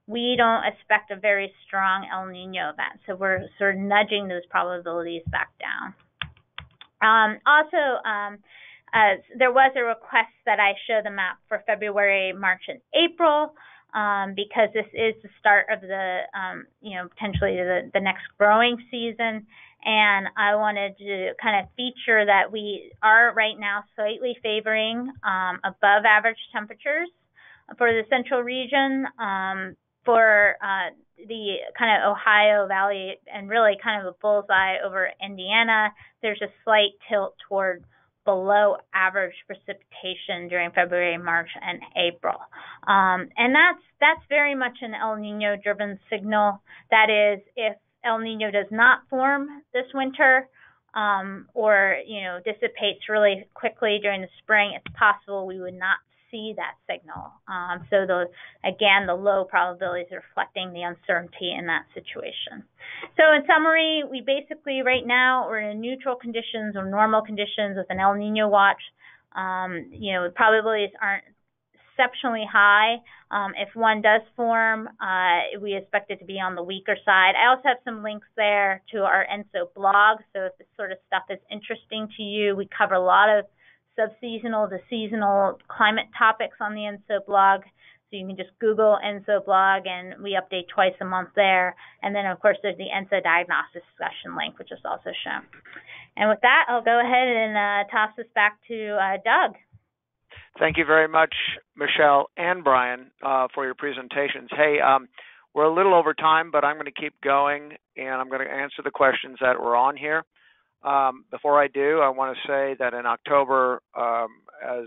we don't expect a very strong El Nino event. So we're sort of nudging those probabilities back down. There was a request that I show the map for February, March, and April, because this is the start of the, potentially the next growing season. And I wanted to kind of feature that we are right now slightly favoring above average temperatures. for the central region. For the kind of Ohio Valley and really kind of a bullseye over Indiana, there's a slight tilt toward below average precipitation during February, March, and April. And that's very much an El Niño driven signal. That is, if El Niño does not form this winter, or dissipates really quickly during the spring, it's possible we would not see that signal. So the low probabilities are reflecting the uncertainty in that situation. So in summary, we basically right now we're in neutral conditions or normal conditions with an El Niño watch. The probabilities aren't exceptionally high. If one does form, we expect it to be on the weaker side. I also have some links there to our ENSO blog. So if this sort of stuff is interesting to you, we cover a lot of subseasonal to seasonal climate topics on the ENSO blog. So you can just Google ENSO blog, and we update twice a month there. And then, of course, there's the ENSO diagnosis discussion link, which is also shown. And with that, I'll go ahead and toss this back to Doug. Thank you very much, Michelle and Brian, for your presentations. Hey, we're a little over time, but I'm going to keep going, and I'm going to answer the questions that were on here. Before I do, I want to say that in October, as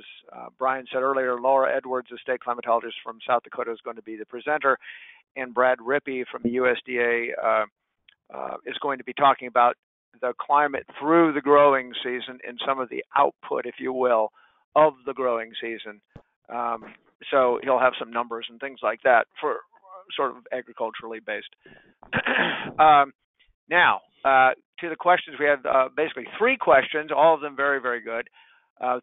Brian said earlier, Laura Edwards, a state climatologist from South Dakota, is going to be the presenter, and Brad Rippey from the USDA is going to be talking about the climate through the growing season and some of the output, if you will, of the growing season. So he'll have some numbers and things like that for sort of agriculturally based. Now, to the questions, we have basically 3 questions, all of them very, very good.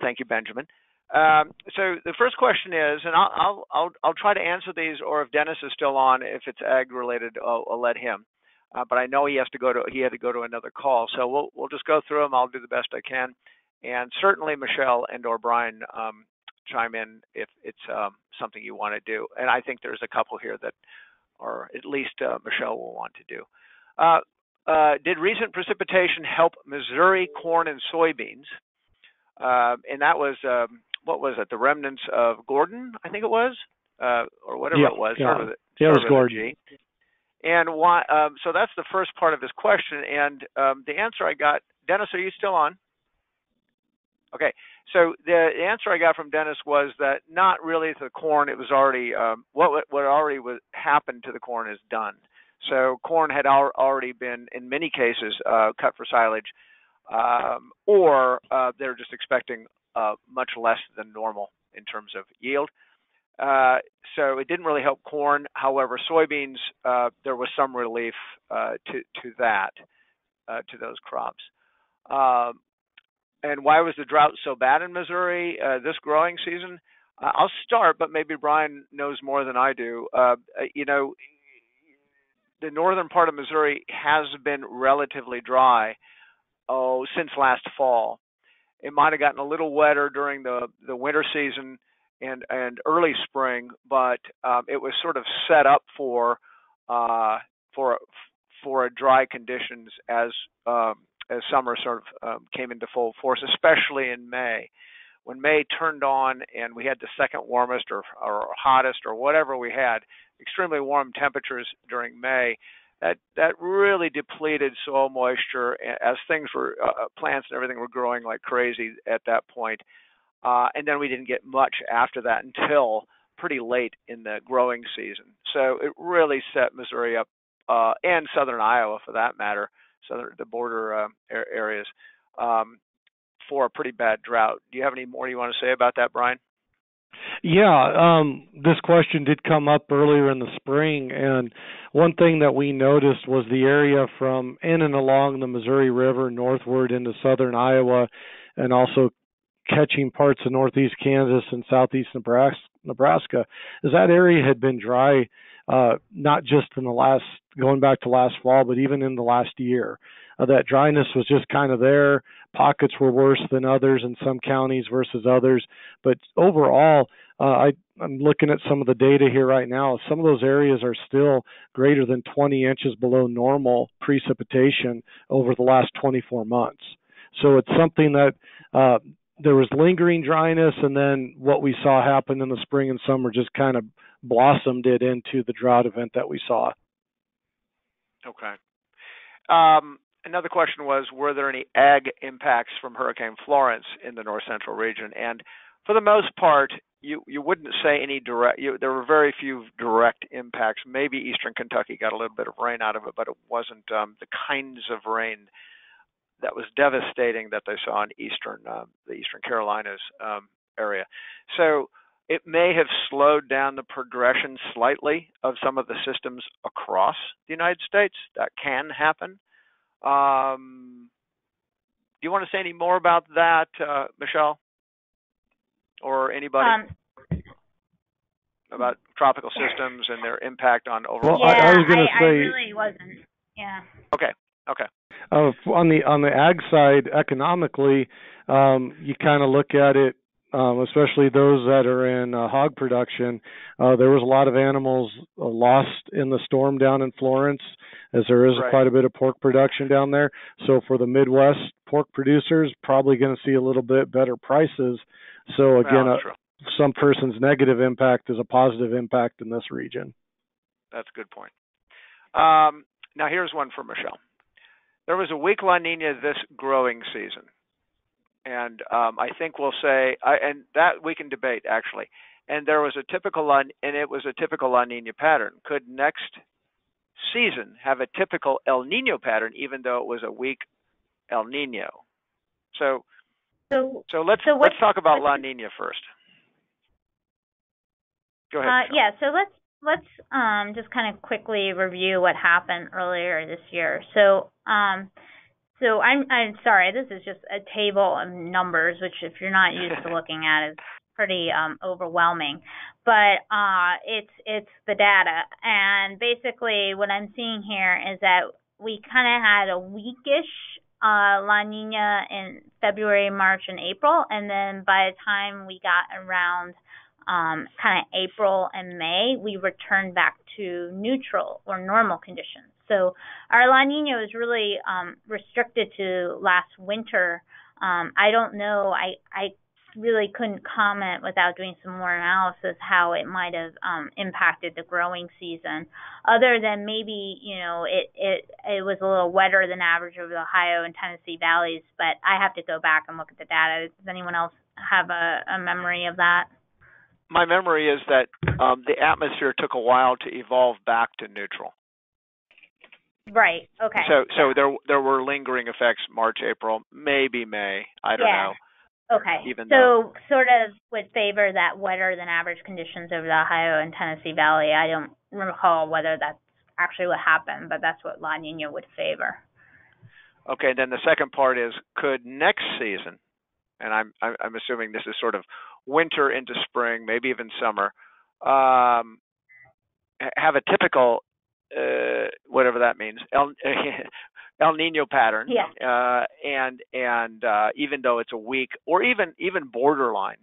Thank you, Benjamin. So the first question is, and I'll try to answer these, or if Dennis is still on, if it's ag related, I'll let him. But I know he had to go to another call, so we'll just go through them. I'll do the best I can. And certainly Michelle and or Brian chime in if it's something you want to do. And I think there's a couple here that or at least Michelle will want to do. Did recent precipitation help Missouri corn and soybeans? And that was, what was it, the remnants of Gordon, I think it was, or whatever it was. Yeah, it was Gordon. And why? So that's the first part of his question. And the answer I got, Dennis, are you still on? Okay, so the answer I got from Dennis was that not really to the corn. It was already what already happened to the corn is done. So corn had already been, in many cases, cut for silage, or they're just expecting much less than normal in terms of yield. So it didn't really help corn. However, soybeans, there was some relief to those crops. And why was the drought so bad in Missouri this growing season? I'll start, but maybe Brian knows more than I do. The northern part of Missouri has been relatively dry since last fall. It might have gotten a little wetter during the winter season and early spring, but it was sort of set up for dry conditions as summer sort of came into full force, especially in May. When May turned on and we had the second warmest or hottest or whatever we had, extremely warm temperatures during May, that really depleted soil moisture as things were, plants and everything were growing like crazy at that point. And then we didn't get much after that until pretty late in the growing season. So it really set Missouri up, and southern Iowa for that matter, the border areas, for a pretty bad drought. Do you have any more you want to say about that, Brian? Yeah, this question did come up earlier in the spring, and one thing that we noticed was the area from in and along the Missouri River northward into southern Iowa, and also catching parts of northeast Kansas and southeast Nebraska, is that area had been dry, not just in going back to last fall, but even in the last year. That dryness was just kind of there. Pockets were worse than others in some counties versus others. But overall, I'm looking at some of the data here right now. Some of those areas are still greater than 20 inches below normal precipitation over the last 24 months. So it's something that there was lingering dryness, and then what we saw happen in the spring and summer just kind of blossomed it into the drought event that we saw. Okay. Another question was, were there any ag impacts from Hurricane Florence in the north central region? And for the most part, you wouldn't say any direct, there were very few direct impacts. Maybe eastern Kentucky got a little bit of rain out of it, but it wasn't the kinds of rain that was devastating that they saw in the eastern Carolinas area. So it may have slowed down the progression slightly of some of the systems across the United States. That can happen. Do you want to say any more about that, Michelle? Or anybody? About tropical systems and their impact on overall? Well, I was going to say. I really wasn't. Yeah. Okay. On the ag side, economically, you kind of look at it, especially those that are in hog production. There was a lot of animals lost in the storm down in Florence, as there is quite a bit of pork production down there. So for the Midwest pork producers, probably going to see a little bit better prices. So again, some person's negative impact is a positive impact in this region. That's a good point. Now here's one for Michelle. There was a weak La Nina this growing season. And I think we'll say, and that we can debate actually. And there was a typical it was a typical La Nina pattern. Could next season have a typical El Nino pattern, even though it was a weak El Nino? So let's talk about La Nina first. Go ahead. Yeah. So let's just kind of quickly review what happened earlier this year. So I'm sorry, this is just a table of numbers, which if you're not used to looking at is pretty overwhelming. But it's the data, and basically what I'm seeing here is that we kind of had a weakish La Nina in February, March, and April, and then by the time we got around kind of April and May, we returned back to neutral or normal conditions. So our La Nina is really restricted to last winter. I don't know. I really couldn't comment without doing some more analysis how it might have impacted the growing season, other than maybe it was a little wetter than average over the Ohio and Tennessee valleys. But I have to go back and look at the data. Does anyone else have a memory of that? My memory is that the atmosphere took a while to evolve back to neutral. Right. Okay. So there were lingering effects March, April, maybe May. I don't know. Okay. So sort of would favor that wetter than average conditions over the Ohio and Tennessee Valley. I don't recall whether that's actually what happened, but that's what La Nina would favor. Okay. Then the second part is, could next season, and I'm assuming this is sort of winter into spring, maybe even summer, have a typical whatever that means, El Nino pattern, and even though it's a weak or even borderline,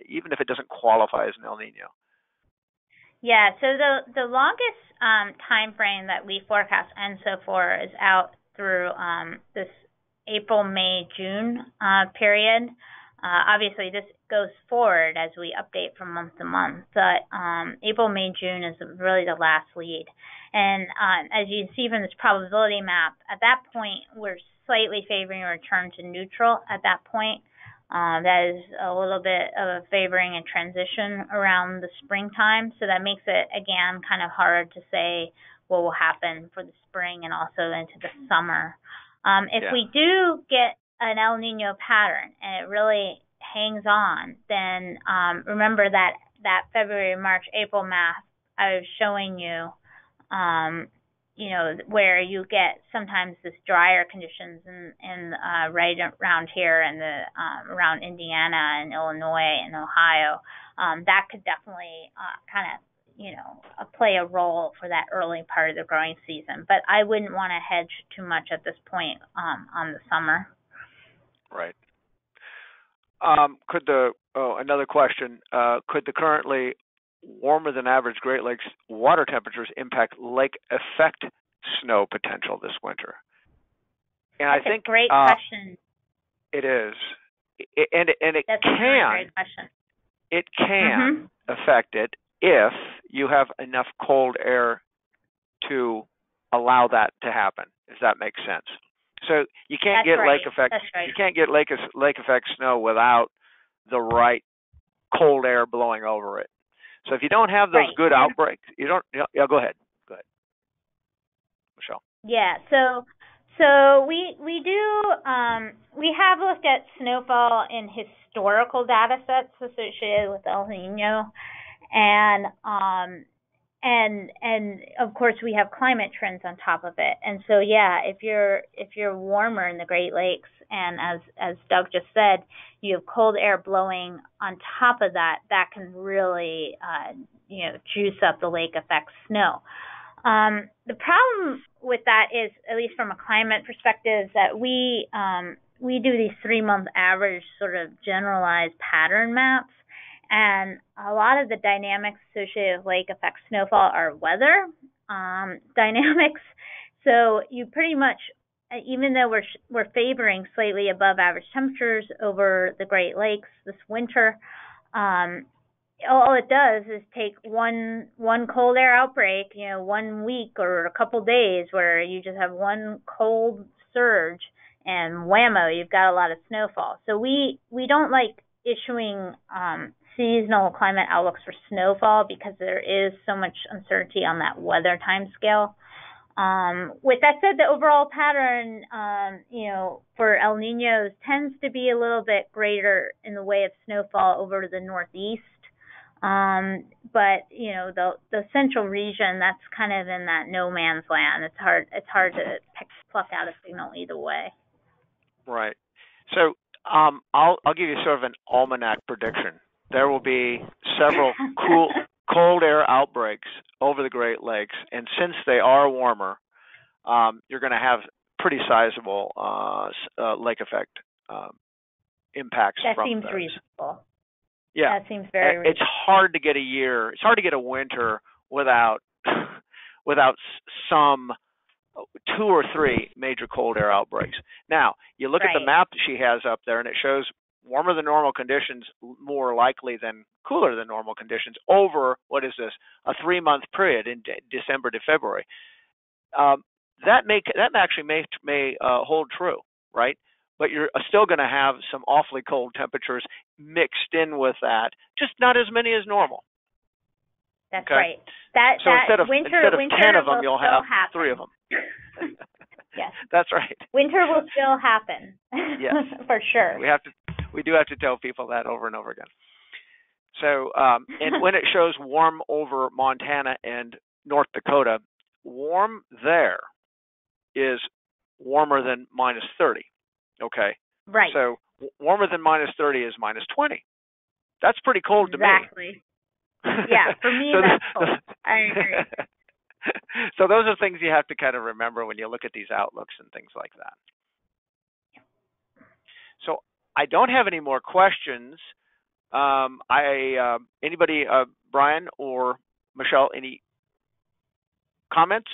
even if it doesn't qualify as an El Nino. Yeah. So the longest time frame that we forecast ENSO for is out through this April, May, June period. Obviously, this goes forward as we update from month to month, but April, May, June is really the last lead. And as you can see from this probability map, at that point, we're slightly favoring a return to neutral at that point. That is a little bit of favoring a transition around the springtime. So that makes it, again, kind of hard to say what will happen for the spring and also into the summer. If we do get an El Nino pattern and it really hangs on, then remember that February, March, April map I was showing you, where you get sometimes this drier conditions in right around here and around Indiana and Illinois and Ohio. That could definitely kind of play a role for that early part of the growing season. But I wouldn't want to hedge too much at this point on the summer. Right. Another question, could the currently warmer than average Great Lakes water temperatures impact lake effect snow potential this winter? And That's I think a great question. It is. it That's can, a really great question. It can affect it if you have enough cold air to allow that to happen, if that makes sense. So you can't get lake effect. You can't get lake effect snow without the right cold air blowing over it. So if you don't have those good outbreaks, you don't. Yeah, go ahead. Go ahead, Michelle. Yeah. So we do we have looked at snowfall in historical data sets associated with El Nino, and of course we have climate trends on top of it. And so yeah, if you're warmer in the Great Lakes, and as Doug just said, you have cold air blowing on top of that, that can really juice up the lake effect snow. The problem with that is, at least from a climate perspective, is that we do these 3-month average sort of generalized pattern maps, and a lot of the dynamics associated with lake effect snowfall are weather dynamics. So you pretty much, even though we're favoring slightly above average temperatures over the Great Lakes this winter, all it does is take one cold air outbreak, 1 week or a couple days where you just have one cold surge, and whammo, you've got a lot of snowfall. So we don't like issuing seasonal climate outlooks for snowfall because there is so much uncertainty on that weather time scale. With that said, the overall pattern, for El Niños tends to be a little bit greater in the way of snowfall over to the northeast. But the central region, that's kind of in that no man's land. It's hard to pluck out a signal either way. Right. So I'll give you sort of an almanac prediction. There will be several cold air outbreaks over the Great Lakes, and since they are warmer, you're going to have pretty sizable lake effect impacts from those. That seems reasonable. Yeah, that seems very reasonable. It's hard to get a year. It's hard to get a winter without some 2 or 3 major cold air outbreaks. Now, you look at the map that she has up there, and it shows warmer than normal conditions more likely than cooler than normal conditions over, what is this, a 3-month period in December to February. That actually may hold true, right? But you're still going to have some awfully cold temperatures mixed in with that, just not as many as normal. That's okay? right. So instead of 10 of them, you'll have happen. 3 of them. Yes, that's right. Winter will still happen. Yes, for sure. We do have to tell people that over and over again. So, and when it shows warm over Montana and North Dakota, warm there is warmer than -30. Okay. Right. So warmer than -30 is -20. That's pretty cold to me. Exactly. Yeah, for me that's cold. I agree. So those are things you have to kind of remember when you look at these outlooks and things like that. So I don't have any more questions. Anybody, Brian or Michelle, any comments?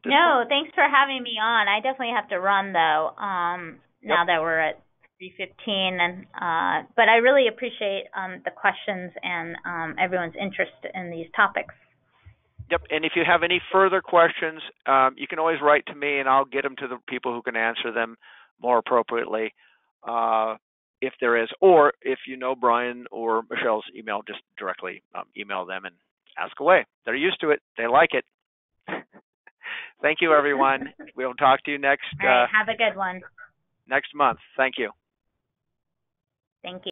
No, thanks for having me on. I definitely have to run though. Now that we're at 3:15, and but I really appreciate the questions and everyone's interest in these topics. Yep, and if you have any further questions, you can always write to me, and I'll get them to the people who can answer them more appropriately, if there is. Or if you know Brian or Michelle's email, just directly email them and ask away. They're used to it. They like it. Thank you, everyone. We'll talk to you next. All right, have a good one. Next month. Thank you. Thank you.